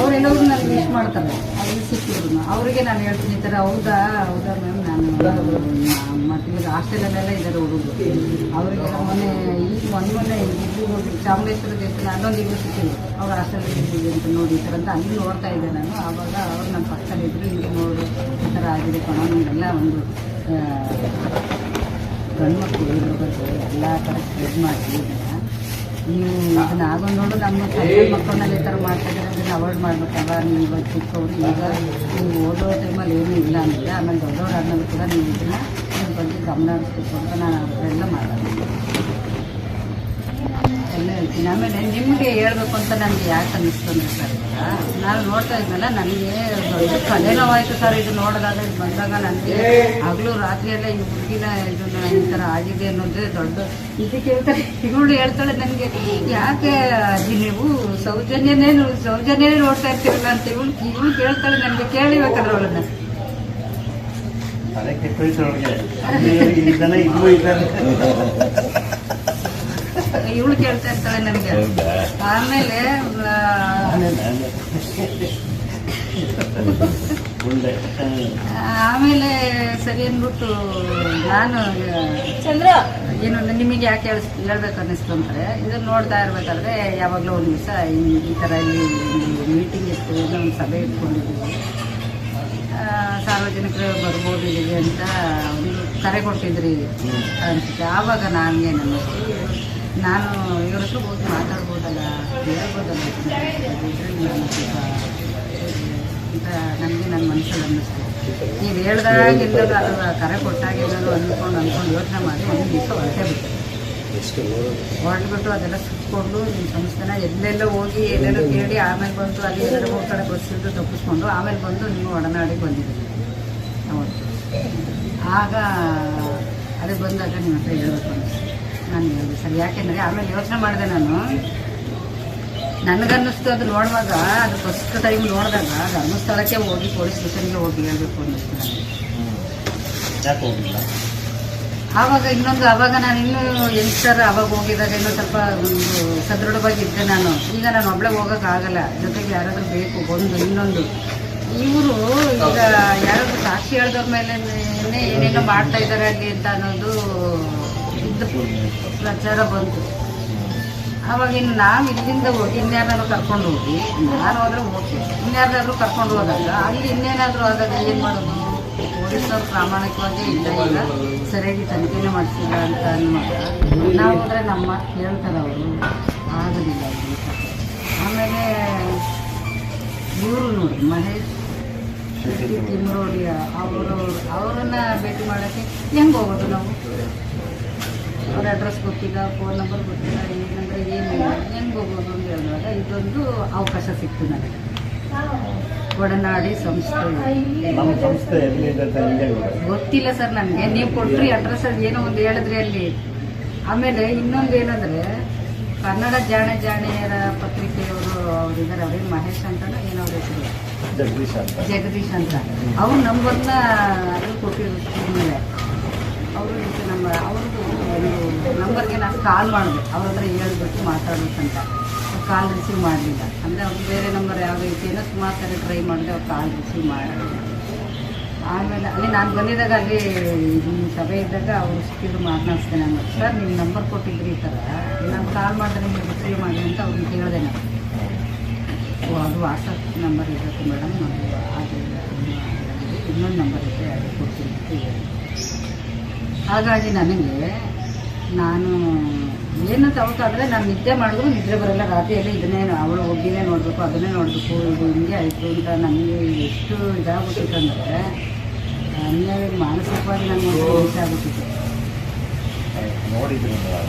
ಅವರೆಲ್ಲರೂ ನನಗೆ ವಿಶ್ ಮಾಡ್ತಾರೆ. ಅಲ್ಲಿ ಸಿಕ್ಕಿದ್ರು ಅವರಿಗೆ ನಾನು ಹೇಳ್ತೀನಿ ಈ ಥರ, ಹೌದಾ ಮ್ಯಾಮ್, ನಾನು ಮತ್ತು ಇವಾಗ ಹಾಸ್ಟೆಲಲ್ಲೆಲ್ಲ ಇದ್ದಾರೆ ಹುಡುಗರು, ಅವರಿಗೆಲ್ಲ ಮೊನ್ನೆ ಇಲ್ಲಿ ಹೋಗಿ ಚಾಮುಂಡೇಶ್ವರಿ ದೇವಸ್ಥಾನ ಅಲ್ಲೊಂದು ಇಬ್ಬರು ಸಿಕ್ಕಿದ್ರು, ಅವ್ರು ಹಾಸ್ಟೆಲಲ್ಲಿ ಇದ್ದೀವಿ ಅಂತ ನೋಡಿ ಈ ಥರ ಅಂತ ಅಲ್ಲಿ ನೋಡ್ತಾ ಇದ್ದೆ ನಾನು. ಆವಾಗ ಅವ್ರು ನನ್ನ ಪಕ್ಕದಲ್ಲಿದ್ದರು, ಇಲ್ಲಿ ನೋಡು ಈ ಥರ ಆಗಿದೆ ಕಣೋ, ನಿಮಗೆಲ್ಲ ಒಂದು ಗಂಡ್ಮಕ್ಳು ಇದ್ರ ಬಗ್ಗೆ ಎಲ್ಲ ಥರ ಸ್ಪ್ರೆಡ್ ಮಾಡಿ ನೀವು ಇದನ್ನ ಆಗೋದು ನೋಡು, ನಮ್ಮ ಸಣ್ಣ ಮಕ್ಕಳನ್ನೆಲ್ಲ ಈ ಥರ ಮಾಡ್ತಾ ಇದ್ದಾರೆ, ಅದನ್ನು ಅವಾಯ್ಡ್ ಮಾಡ್ಬೇಕಲ್ಲ. ನೀವು ಇವಾಗ ಚಿಕ್ಕವರು, ಈಗ ನೀವು ಓದೋ ಟೈಮಲ್ಲಿ ಏನೂ ಇಲ್ಲ ಅಂದರೆ ಆಮೇಲೆ ದೊಡ್ಡವರಾದ್ಮೇಲೆ ಕೂಡ ನೀವು ಇದನ್ನ ಇದ್ರ ಬಗ್ಗೆ ಗಮನ ಹರಿಸ್ಬೇಕು ಅಂತ ನಾನು ಅವರೆಲ್ಲ ಮಾಡೋದು ಎಲ್ಲ ಹೇಳ್ತೀನಿ. ಆಮೇಲೆ ನಿಮಗೆ ಹೇಳ್ಬೇಕು ಅಂತ ನನಗೆ ಯಾಕೆ ಅನ್ನಿಸ್ತು ಅಂದರೆ ಸರ್, ನಾನು ನೋಡ್ತಾ ಇದ್ನಲ್ಲ, ನನಗೆ ದೊಡ್ಡ ತಲೆನೋವಾಯಿತು ಸರ್ ಇದು ನೋಡಿದಾಗ. ಇದು ಬಂದಾಗ ನನಗೆ ಹಗಲು ರಾತ್ರಿಯೆಲ್ಲ ಈ ಹುಡುಗಿನ ಇದನ್ನ ಈ ಥರ ಆಗಿದೆ ಅನ್ನೋದೇ ದೊಡ್ಡ ಇದು ಕೇಳ್ತಾರೆ. ಇವಳು ಹೇಳ್ತಾಳೆ ನನಗೆ, ಯಾಕೆ ಅಜ್ಜಿ ನೀವು ಸೌಜನ್ಯನೇ ನೋಡ್ತಾ ಇರ್ತೀರಲ್ಲ ಅಂತ ಇವಳು ಕೇಳ್ತಾಳೆ ನನಗೆ. ಕೇಳಿಬೇಕಾದ್ರೆ ಅವಳನ್ನ ತಲೆ ಕೆಟ್ಟೋಯ್ತೊಳಗೆ ಇದ್ದಾನೆ ಇಲ್ಲೂ ಇದ್ದಾನೆ ಇವಳು ಕೇಳ್ತಾ ಇರ್ತಾಳೆ ನನಗೆ. ಆಮೇಲೆ ಸರಿ ಅಂದ್ಬಿಟ್ಟು ನಾನು ಏನು ನಿಮಗೆ ಯಾಕೆ ಹೇಳ್ಬೇಕು ಅನ್ನಿಸ್ತು ಅಂದರೆ, ಇದನ್ನು ನೋಡ್ತಾ ಇರ್ಬೇಕಾದ್ರೆ ಯಾವಾಗಲೂ ಒಂದು ದಿವಸ ಈ ಥರ ಇಲ್ಲಿ ಮೀಟಿಂಗ್ ಇತ್ತು, ಒಂದು ಸಭೆ ಇಟ್ಕೊಂಡಿದ್ದೀವಿ, ಸಾರ್ವಜನಿಕರು ಬರ್ಬೋದು ಇಲ್ಲಿಗೆ ಅಂತ ಒಂದು ಕರೆ ಕೊಟ್ಟಿದ್ರಿ ಅನಿಸುತ್ತೆ. ಆವಾಗ ನನಗೆ ನಾನು ಇವ್ರ ಹತ್ರ ಹೋಗಿ ಮಾತಾಡ್ಬೋದಲ್ಲ, ಹೇಳ್ಬೋದಲ್ಲ ನಾನು ಅಂತ ನನಗೆ ನನ್ನ ಮನಸ್ಸಲ್ಲಿ ಅನ್ನಿಸ್ತು. ನೀವು ಹೇಳ್ದಾಗೆಲ್ಲರೂ ಅದು ಕರೆ ಕೊಟ್ಟಾಗೆಲ್ಲರೂ ಅಂದ್ಕೊಂಡು ಯೋಚನೆ ಮಾಡಿ ಒಂದು ದಿವಸ ಹೊರಟ್ಬಿಟ್ಟು ಅದೆಲ್ಲ ಸುತ್ಕೊಂಡು ನಿಮ್ಮ ಸಂಸ್ಥೆನ ಎಲ್ಲೆಲ್ಲ ಹೋಗಿ ಎಲ್ಲೆಲ್ಲೋ ಕೇಳಿ ಆಮೇಲೆ ಬಂದು ಅಲ್ಲಿ 2-3 ಕಡೆ ಬಸ್ಸಿದ್ದು ತಪ್ಪಿಸ್ಕೊಂಡು ಆಮೇಲೆ ಬಂದು ನಿಮ್ಮ ಒಡನಾಡಿಗೆ ಬಂದಿದ್ದೀನಿ ಅವತ್ತು. ಆಗ ಅದೇ ಬಂದಾಗ ನಿಮ್ಮ ಹತ್ರ ಹೇಳ್ಬೇಕು ಅನ್ನಿಸ್ತು. ನಾನು ಹೇಳಿದೆ ಸರ್, ಯಾಕೆಂದರೆ ಆಮೇಲೆ ಯೋಚನೆ ಮಾಡಿದೆ ನಾನು, ನನಗನ್ನಿಸ್ತು ಅದು ನೋಡುವಾಗ, ಅದು ಫಸ್ಟ್ ಟೈಮ್ ನೋಡಿದಾಗ ಧರ್ಮಸ್ಥಳಕ್ಕೆ ಹೋಗಿ ಪೊಲೀಸ್ ಸ್ಟೇಷನ್ಗೆ ಹೋಗಿ ಹೇಳಬೇಕು ಅನ್ನಿಸ್ತು ನನಗೆ. ಯಾಕೆ ಹೋಗಿಲ್ಲ ಆವಾಗ ಆವಾಗ ನಾನು ಇನ್ನೂ ಯಂಗ್ಸ್ಟರ್, ಆವಾಗ ಹೋಗಿದಾಗ ಇನ್ನೂ ಸ್ವಲ್ಪ ಒಂದು ಸದೃಢವಾಗಿದ್ದೆ ನಾನು. ಈಗ ನಾನು ಒಬ್ಬಳೇ ಹೋಗೋಕ್ಕಾಗಲ್ಲ, ಜೊತೆಗೆ ಯಾರಾದರೂ ಬೇಕು. ಇನ್ನೊಂದು ಇವರು ಈಗ ಯಾರಾದರೂ ಸಾಕ್ಷಿ ಹೇಳಿದವ್ರ ಮೇಲೆ ಏನೇನೋ ಮಾಡ್ತಾ ಇದ್ದಾರೆ ಅಲ್ಲಿ ಅಂತ ಅನ್ನೋದು ಇದ್ದು ಪ್ರಚಾರ ಬಂತು. ಆವಾಗ ಇನ್ನು ನಾವು ಇಲ್ಲಿಂದ ಹೋಗಿ ಇನ್ಯಾರನ್ನಾದ್ರೂ ಕರ್ಕೊಂಡು ಹೋಗಿ, ನಾನು ಹೋದ್ರೆ ಓಕೆ, ಇನ್ಯಾರನ್ನಾದ್ರೂ ಕರ್ಕೊಂಡು ಹೋದಾಗ ಅಲ್ಲಿ ಇನ್ನೇನಾದರೂ ಆದಾಗ ಏನು ಮಾಡೋದು? ಪೊಲೀಸರು ಪ್ರಾಮಾಣಿಕವಾಗಿ ಇಲ್ಲ, ಈಗ ಸರಿಯಾಗಿ ತನಿಖೆನೇ ಮಾಡಿಸಿಲ್ಲ ಅಂತ ಅನ್ನುವಾಗ ನಾವು ಹೋದರೆ ನಮ್ಮ ಮಾತು ಕೇಳ್ತಾರೆ ಅವರು, ಆಗೋದಿಲ್ಲ. ಆಮೇಲೆ ಇವರು ನೋಡಿ ಮಹೇಶ್ ತಿಮ್ಮರೋಡಿ ಅವರನ್ನ ಭೇಟಿ ಮಾಡೋಕ್ಕೆ ಹೆಂಗೆ ಹೋಗೋದು ನಾವು? ಅವ್ರ ಅಡ್ರೆಸ್ ಗೊತ್ತಿಲ್ಲ, ಫೋನ್ ನಂಬರ್ ಗೊತ್ತಿಲ್ಲ, ಏನಂದರೆ ಏನಿಲ್ಲ, ಹೆಂಗೆ ಹೋಗೋದು ಅಂತ ಹೇಳಿದಾಗ ಇದೊಂದು ಅವಕಾಶ ಸಿಕ್ತು ನನಗೆ. ಒಡನಾಡಿ ಸಂಸ್ಥೆ ಗೊತ್ತಿಲ್ಲ ಸರ್ ನನಗೆ, ನೀವು ಕೊಟ್ಟರಿ ಅಡ್ರೆಸ್ ಅದು ಏನೋ ಒಂದು ಹೇಳಿದ್ರಿ ಅಲ್ಲಿ. ಆಮೇಲೆ ಇನ್ನೊಂದು ಏನಂದರೆ ಕನ್ನಡ ಜಾಣೆಯರ ಪತ್ರಿಕೆಯವರು ಅವರಿದ್ದಾರೆ, ಅವ್ರೇನು ಮಹೇಶ್ ಅಂತ ಏನೋ ಅವ್ರ ಹೆಸರು ಜಗದೀಶ್ ಅಂತ, ಅವ್ರು ನಂಬರ್ನ ಅದು ಕೊಟ್ಟಿರ್ತಾರೆ. ಅವರು ಅವ್ರದ್ದು ನಂಬರ್ಗೆ ನಾನು ಕಾಲ್ ಮಾಡಿದೆ, ಅವ್ರ ಹತ್ರ ಹೇಳ್ಬಿಟ್ಟು ಮಾತಾಡ್ಬೇಕಂತ. ಕಾಲ್ ರಿಸೀವ್ ಮಾಡಲಿಲ್ಲ, ಅಂದರೆ ಅವ್ರು ಬೇರೆ ನಂಬರ್ ಯಾವುದೋ ರೀತಿಯಿಂದ ಸುಮಾರು ಸರಿ ಟ್ರೈ ಮಾಡಿದೆ, ಅವ್ರು ಕಾಲ್ ರಿಸೀವ್ ಮಾಡಲಿಲ್ಲ. ಆಮೇಲೆ ಅಲ್ಲಿ ನಾನು ಬಂದಿದ್ದಾಗ ಅಲ್ಲಿ ಸಭೆ ಇದ್ದಾಗ ಅವರು ಸಿಕ್ಕಿದ್ರು, ಮಾತನಾಡಿಸ್ದೆ ನಾನು. ಸರ್ ನಿಮ್ಮ ನಂಬರ್ ಕೊಟ್ಟಿದ್ರಿ ಈ ಥರ, ನಾನು ಕಾಲ್ ಮಾಡಿದ್ರೆ ನಿಮಗೆ ರಿಸೀವ್ ಮಾಡಿ ಅಂತ ಅವ್ರಿಗೆ ಕೇಳಿದೆ ನಾನು. ಅದು ವಾಟ್ಸಪ್ ನಂಬರ್ ಇರಬೇಕು ಮೇಡಮ್, ಅದು ಇನ್ನೊಂದು ನಂಬರ್ ಇದೆ ಅದು ಕೊಡ್ತೀನಿ ಅಂತ ಹೇಳಿ. ಹಾಗಾಗಿ ನನಗೆ ನಾನು ಏನು ತಗೋಕಾದ್ರೆ ನಾನು ನಿದ್ದೆ ಮಾಡಿದ್ರು ನಿದ್ರೆ ಬರೋಲ್ಲ, ರಾತ್ರಿಯಲ್ಲಿ ಇದನ್ನೇ ಅವಳು ಒಬ್ಬಿನೇ ನೋಡಬೇಕು, ಅದನ್ನೇ ನೋಡಬೇಕು, ಇದು ಹಿಂಗೆ ಆಯಿತು ಅಂತ ನನಗೆ ಎಷ್ಟು ಇದಾಗ್ಬಿಟ್ಟಿತ್ತು ಅಂದರೆ ಅನ್ಯಾಯ ಮಾನಸಿಕವಾಗಿ ನನಗೆ ಹಿಂಸೆ ಆಗ್ಬಿಟ್ಟಿತ್ತು. ನೋಡಿದ್ರಿ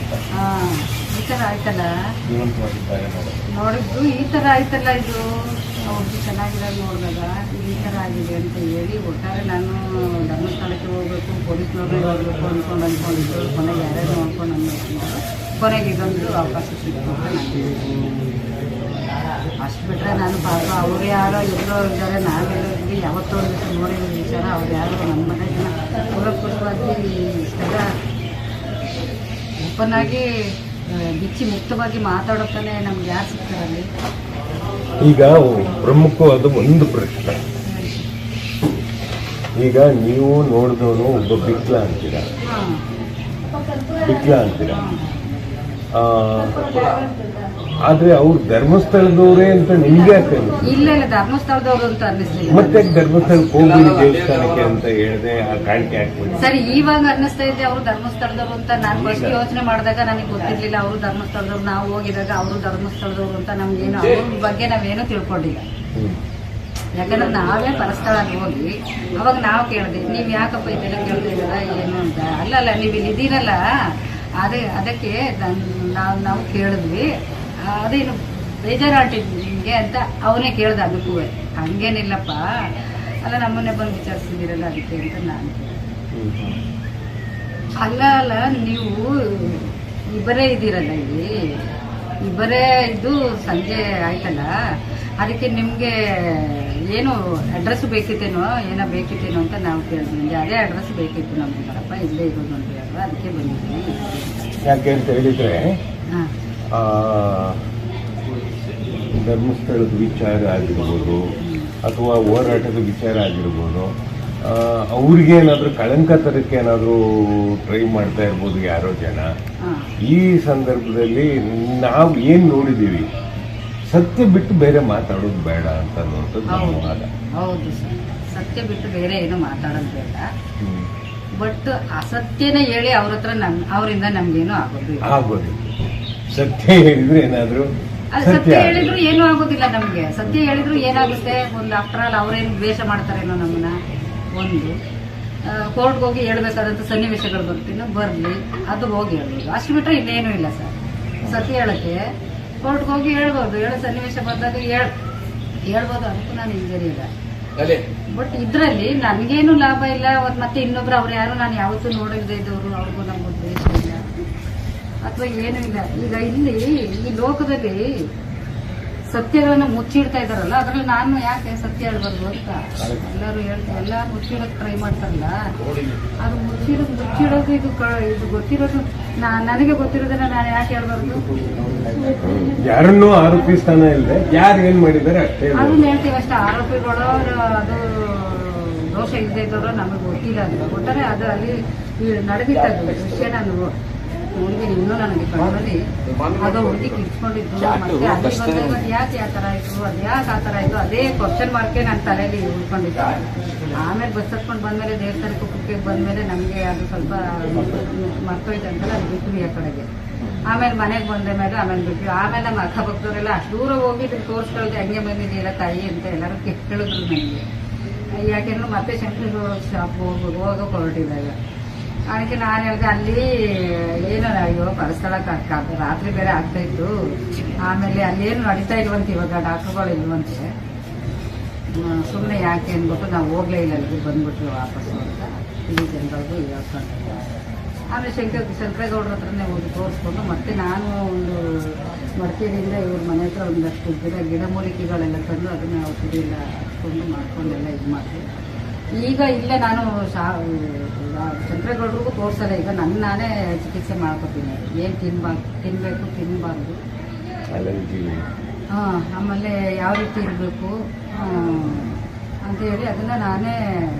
ಹಾಂ, ಥರ ಆಯ್ತಲ್ಲ ಜೀವಂತವಾಗಿದ್ದಾಗ ನೋಡಿದ್ದು ಈ ಥರ ಆಯ್ತಲ್ಲ ಇದು ಅವ್ರದ್ದು ಚೆನ್ನಾಗಿರೋದು ನೋಡಿದಾಗ ಈ ಥರ ಆಗಿದೆ ಅಂತ ಹೇಳಿ ಒಟ್ಟಾರೆ ನಾನು ಧರ್ಮಸ್ಥಳಕ್ಕೆ ಹೋಗ್ಬೇಕು ಪೊಲೀಸ್ನವ್ರಿಗೆ ಹೋಗ್ಬೇಕು ಅಂದ್ಕೊಂಡಿದ್ದು ಕೊನೆಗೆ ಯಾರ್ಯಾರು ನೋಡ್ಕೊಂಡು ಅಂದ್ಕೊಂಡು ಕೊನೆಗೆ ಇದೊಂದು ಅವಕಾಶ ಸಿಕ್ತು ಅಂತ ನಾನು ಅಷ್ಟು ಬಿಟ್ಟರೆ ನಾನು ಪಾಪ ಅವ್ರು ಯಾರೋ ಎಲ್ಲೋ ಇದ್ದಾರೆ ನಾವೆಲ್ಲೋ ಇದ್ವಿ ಯಾವತ್ತೋ ಒಂದು ದಿವಸ ನೋಡಿರೋ ವಿಚಾರ ಅವ್ರು ಯಾರೋ ನಮ್ಮ ಮನೆ ಜನ ಪೂರ್ವಪೂರ್ವವಾಗಿ ಇಷ್ಟೆಲ್ಲ ಓಪನ್ ಆಗಿ ಬಿಚ್ಚಿ ಮುಕ್ತವಾಗಿ ಮಾತಾಡೋಕ್ಕೇ ನಮ್ಗೆ ಯಾರು ಸಿಗ್ತಾರಲ್ಲಿ. ಈಗ ಪ್ರಮುಖವಾದ ಒಂದು ಪ್ರಶ್ನೆ, ಈಗ ನೀವು ನೋಡಿದವನು ಒಬ್ಬ ಬಿಕ್ಲ ಅಂತೀರ, ಹಾಂ ಬಿಕ್ಲ ಅಂತೀರ, ಆದ್ರೆ ಅವ್ರು ಧರ್ಮಸ್ಥಳದವರೇ ಅಂತ ನಿಮ್ಗೆ ಯಾಕೆ ಅನಿಸ್ತು? ಇಲ್ಲ ಇಲ್ಲ ಧರ್ಮಸ್ಥಳದವರು ಅಂತ ಅನ್ನಿಸ್ಲಿಲ್ಲ. ಮತ್ತೆ ಧರ್ಮಸ್ಥಳಕ್ಕೆ ಹೋಗಿ ದೇವಸ್ಥಾನಕ್ಕೆ ಅಂತ ಹೇಳಿದೆ, ಆ ಕಾಣಿಕೆ ಹಾಕ್ಬಿಡಿ. ಸರಿ ಇವಾಗ ಅನ್ನಿಸ್ತಾ ಇದೆ ಅವರು ಧರ್ಮಸ್ಥಳದವರು ಅಂತ. ನಾನು ಫಸ್ಟ್ ಯೋಚನೆ ಮಾಡಿದಾಗ ನನಗೆ ಗೊತ್ತಿರ್ಲಿಲ್ಲ ಅವರು ಧರ್ಮಸ್ಥಳದವ್ರು. ನಾವು ಹೋಗಿದಾಗ ಅವರು ಧರ್ಮಸ್ಥಳದವರು ಅಂತ ನಮ್ಗೇನು ಅವ್ರ ಬಗ್ಗೆ ನಾವೇನು ತಿಳ್ಕೊಂಡಿಲ್ಲ. ಯಾಕಂದ್ರೆ ನಾವೇ ಪರಸ್ಥಳಕ್ಕೆ ಹೋಗಿ ಅವಾಗ ನಾವು ಕೇಳಿದೆ, ನೀವು ಯಾಕಪ್ಪ ಇದೆಲ್ಲ ಕೇಳ್ತಾ ಇದ್ದೀರಾ ಏನು ಅಂತ. ಅಲ್ಲ ನೀವು ಇಲ್ಲಿ ಇದ್ದೀರಲ್ಲ ಅದಕ್ಕೆ ನಾವು ಕೇಳಿದ್ವಿ, ಅದೇನು ಬೇಜಾರಾಟಿದ್ವಿ ನಿಮಗೆ ಅಂತ ಅವನೇ ಕೇಳ್ದೆ. ಅದಕ್ಕೂ ಹಂಗೇನಿಲ್ಲಪ್ಪ, ಅಲ್ಲ ನಮ್ಮನ್ನೇ ಬಂದು ವಿಚಾರಿಸಿದ್ದೀರಲ್ಲ ಅದಕ್ಕೆ ಅಂತ ನಾನು ಅಲ್ಲ ನೀವು ಇಬ್ಬರೇ ಇದ್ದೀರಲ್ಲ ಇಲ್ಲಿ, ಇಬ್ಬರೇ ಇದು ಸಂಜೆ ಆಯ್ತಲ್ಲ, ಅದಕ್ಕೆ ನಿಮಗೆ ಏನು ಅಡ್ರೆಸ್ ಬೇಕಿತ್ತೇನೋ ಏನೋ ಬೇಕಿತ್ತೇನೋ ಅಂತ ನಾವು ಕೇಳಿದ್ವಿ. ನಿಮಗೆ ಅದೇ ಅಡ್ರೆಸ್ ಬೇಕಿತ್ತು ನಮ್ಗೆ, ಬರಪ್ಪ ಇಲ್ಲೇ ಇರೋದು ಅಂತ ಹೇಳಿದ್ರು, ಅದಕ್ಕೆ ಬಂದಿದ್ವಿ. ಯಾಕೆ ಅಂತ ಹೇಳಿದ್ರೆ ಹಾಂ ಧರ್ಮಸ್ಥಳದ ವಿಚಾರ ಆಗಿರ್ಬೋದು ಅಥವಾ ಹೋರಾಟದ ವಿಚಾರ ಆಗಿರ್ಬೋದು, ಅವ್ರಿಗೇನಾದ್ರೂ ಕಳಂಕ ತರಕ್ಕೆ ಏನಾದರೂ ಟ್ರೈ ಮಾಡ್ತಾ ಇರ್ಬೋದು ಯಾರೋ ಜನ. ಈ ಸಂದರ್ಭದಲ್ಲಿ ನಾವು ಏನು ನೋಡಿದ್ದೀವಿ, ಸತ್ಯ ಬಿಟ್ಟು ಬೇರೆ ಮಾತಾಡೋದು ಬೇಡ ಅಂತ ಅನ್ನುವಂಥದ್ದು ನಮ್ಮ ವಾದ. ಹೌದು ಸರ್, ಸತ್ಯ ಬಿಟ್ಟು ಬೇರೆ ಏನು ಮಾತಾಡೋದು ಬೇಡ. ಬಟ್ ಅಸತ್ಯನ ಹೇಳಿ ಅವ್ರ ಹತ್ರ ಅವರಿಂದ ನಮ್ಗೇನು ಆಗೋದು. ಸತ್ಯ ಹೇಳಿದ್ರೆ ಏನಾದ್ರು ಸತ್ಯ ಹೇಳಿದ್ರು ಏನೂ ಆಗೋದಿಲ್ಲ ನಮ್ಗೆ. ಸತ್ಯ ಹೇಳಿದ್ರು ಏನಾಗುತ್ತೆ, ಒಂದು ಆಫ್ಟರ್ ಆಲ್ ಅವ್ರೇನು ದ್ವೇಷ ಮಾಡ್ತಾರೇನೋ ನಮ್ಮನ್ನ. ಒಂದು ಕೋರ್ಟ್ಗೆ ಹೋಗಿ ಹೇಳ್ಬೇಕಾದಂತ ಸನ್ನಿವೇಶಗಳು ಬರ್ಲಿ, ಅದು ಹೋಗಿ ಹೇಳ್ಬೋದು. ಅಷ್ಟು ಬಿಟ್ಟರೆ ಇನ್ನೇನು ಇಲ್ಲ ಸರ್. ಸತ್ಯ ಹೇಳಕ್ಕೆ ಕೋರ್ಟ್ಗೆ ಹೋಗಿ ಹೇಳ್ಬೋದು, ಹೇಳೋ ಸನ್ನಿವೇಶ ಬಂದಾಗ ಹೇಳ್ಬೋದು, ಅದಕ್ಕೂ ನಾನು ಇಂಜರಿ ಇಲ್ಲ. ಬಟ್ ಇದ್ರಲ್ಲಿ ನನ್ಗೇನು ಲಾಭ ಇಲ್ಲ. ಮತ್ತೆ ಇನ್ನೊಬ್ರು ಅವ್ರು ಯಾರು ನಾನು ಯಾವತ್ತೂ ನೋಡಿಲ್ಲದೆ ಇದ್ದವರು, ಅವ್ರಿಗೂ ನಮಗೂ ದ್ವೇಷ ಇಲ್ಲ ಅಥವಾ ಏನೂ ಇಲ್ಲ. ಈಗ ಇಲ್ಲಿ ಈ ಲೋಕದಲ್ಲಿ ಸತ್ಯಗಳನ್ನ ಮುಚ್ಚಿಡ್ತಾ ಇದಾರಲ್ಲ, ಅದ್ರಲ್ಲಿ ನಾನು ಯಾಕೆ ಸತ್ಯ ಹೇಳ್ಬಾರ್ದು ಅಂತ ಎಲ್ಲರೂ ಹೇಳ್ತಾರೆ. ಎಲ್ಲ ಮುಚ್ಚಿಡೋಕೆ ಟ್ರೈ ಮಾಡ್ತಾರಲ್ಲ, ಅದು ಮುಚ್ಚಿಡೋದು ಇದು ಗೊತ್ತಿರೋದು ನನಗೆ ಗೊತ್ತಿರೋದನ್ನ ನಾನು ಯಾಕೆ ಹೇಳ್ಬಾರ್ದು? ಯಾರನ್ನೂ ಆರೋಪಿಸ್ತಾನೆ ಇಲ್ಲದೆ ಯಾರು ಏನ್ ಮಾಡಿದ್ದಾರೆ ಅಷ್ಟೇ ಅದನ್ನ ಹೇಳ್ತೀವಿ ಅಷ್ಟೇ. ಆರೋಪಿಗಳು ಅದು ದೋಷ ಇಲ್ಲದೆ ಇದ್ದವರು ನಮಗೆ ಗೊತ್ತಿಲ್ಲ. ಅದು ಒಟ್ಟಾರೆ ಅದು ಅಲ್ಲಿ ನಡೆದಿತ್ತು ವಿಷಯ. ನಾನು ಹುಡುಗಿ ಇನ್ನೂ ನನಗೆ ಕಣ್ಣಲ್ಲಿ ಅದು ಹುಡುಗಿ ಕಿಡ್ಸ್ಕೊಂಡಿದ್ದು. ಮತ್ತೆ ಅಲ್ಲಿ ಬಂದಾಗ ಯಾಕೆ ಆ ಥರ ಆಯಿತು, ಅದು ಯಾಕೆ ಆ ಥರ ಆಯಿತು, ಅದೇ ಕ್ವಶನ್ ಮಾರ್ಕೆ ನನ್ನ ತಲೆಯಲ್ಲಿ ಉಳ್ಕೊಂಡಿತ್ತು. ಆಮೇಲೆ ಬಸ್ ಹತ್ಕೊಂಡು ಬಂದಮೇಲೆ ದೇವಸ್ಥಾನಕ್ಕೆ ಕುಕ್ಕೆ ಬಂದಮೇಲೆ ನಮಗೆ ಅದು ಸ್ವಲ್ಪ ಮರ್ತೋಯ್ತು ಅಂತಲ್ಲ, ಅದು ಬಿಟ್ವಿ ಆ ಕಡೆಗೆ. ಆಮೇಲೆ ಮನೆಗೆ ಬಂದ ಮೇಲೆ ಆಮೇಲೆ ಬಿಟ್ವಿ. ಆಮೇಲೆ ನಮ್ಮ ಅಕ್ಕಪಕ್ಕದವರೆಲ್ಲ ಅಷ್ಟು ದೂರ ಹೋಗಿ ತೋರಿಸ್ಕೊಳ್ದೆ ಹಂಗೆ ಬಂದಿದ್ದೀರ ತಾಯಿ ಅಂತ ಎಲ್ಲರೂ ಕೇಳಿದ್ರು ನನಗೆ. ಯಾಕೆಂದ್ರೆ ಮತ್ತೆ ಶಂಕರ ಶಾಪ್ ಹೋಗೋಕೆ ಹೊರಟಿದಾಗ ಅದಕ್ಕೆ ನಾನು ಹೇಳಿದೆ, ಅಲ್ಲಿ ಏನೋ ಅಯ್ಯೋ ಪರಸ್ಥಳಕ್ಕೆ ರಾತ್ರಿ ಬೇರೆ ಆಗ್ತಾ ಇತ್ತು. ಆಮೇಲೆ ಅಲ್ಲೇನು ನಡೀತಾ ಇಲ್ವಂತೆ, ಇವಾಗ ಡಾಕ್ಟರ್ಗಳು ಇಲ್ವಂತೆ, ಸುಮ್ಮನೆ ಯಾಕೆ ಅಂದ್ಬಿಟ್ಟು ನಾವು ಹೋಗ್ಲೇ ಇಲ್ಲ, ಅಲ್ಲಿಗೆ ಬಂದ್ಬಿಟ್ವಿ ವಾಪಸ್ಸು ಅಂತ ಇಲ್ಲಿ ಜನರದ್ದು ಹೇಳ್ಕೊಂಡು. ಆಮೇಲೆ ಶಂಕರೇಗೌಡ್ರ ಹತ್ರನೇ ಹೋಗಿ ತೋರಿಸ್ಕೊಂಡು ಮತ್ತೆ ನಾನು ಒಂದು ಮಡಿಕೇರಿಯಿಂದ ಇವ್ರ ಮನೆ ಹತ್ರ ಒಂದಷ್ಟು ಗಿಡಮೂಲಿಕೆಗಳೆಲ್ಲ ತಂದು ಅದನ್ನ ಔಷಧಿ ಎಲ್ಲ ಹಾಕ್ಕೊಂಡು ಮಾಡ್ಕೊಂಡೆಲ್ಲ ಇದು ಮಾಡಿದೆ. ಈಗ ಇಲ್ಲ ನಾನು ಶಂಕರೇಗೌಡ್ರಿಗೂ ತೋರಿಸಲ್ಲ, ಈಗ ನಾನೇ ಚಿಕಿತ್ಸೆ ಮಾಡ್ಕೊತೀನಿ. ಏನು ತಿನ್ನಬೇಕು ತಿನ್ನಬಾರ್ದು, ಆಮೇಲೆ ಯಾವ ರೀತಿ ಇರಬೇಕು ಅಂತೇಳಿ ಅದನ್ನು ನಾನೇ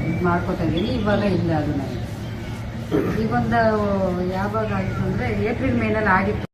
ಇದು ಮಾಡ್ಕೊತಾ ಇದ್ದೀನಿ. ಇವಾಗ ಇಲ್ಲ ಅದು ನನಗೆ. ಈಗೊಂದು ಯಾವಾಗ ಆಗಿತ್ತು ಅಂದರೆ ಏಪ್ರಿಲ್ ಮೇನಲ್ಲಿ ಆಗಿತ್ತು.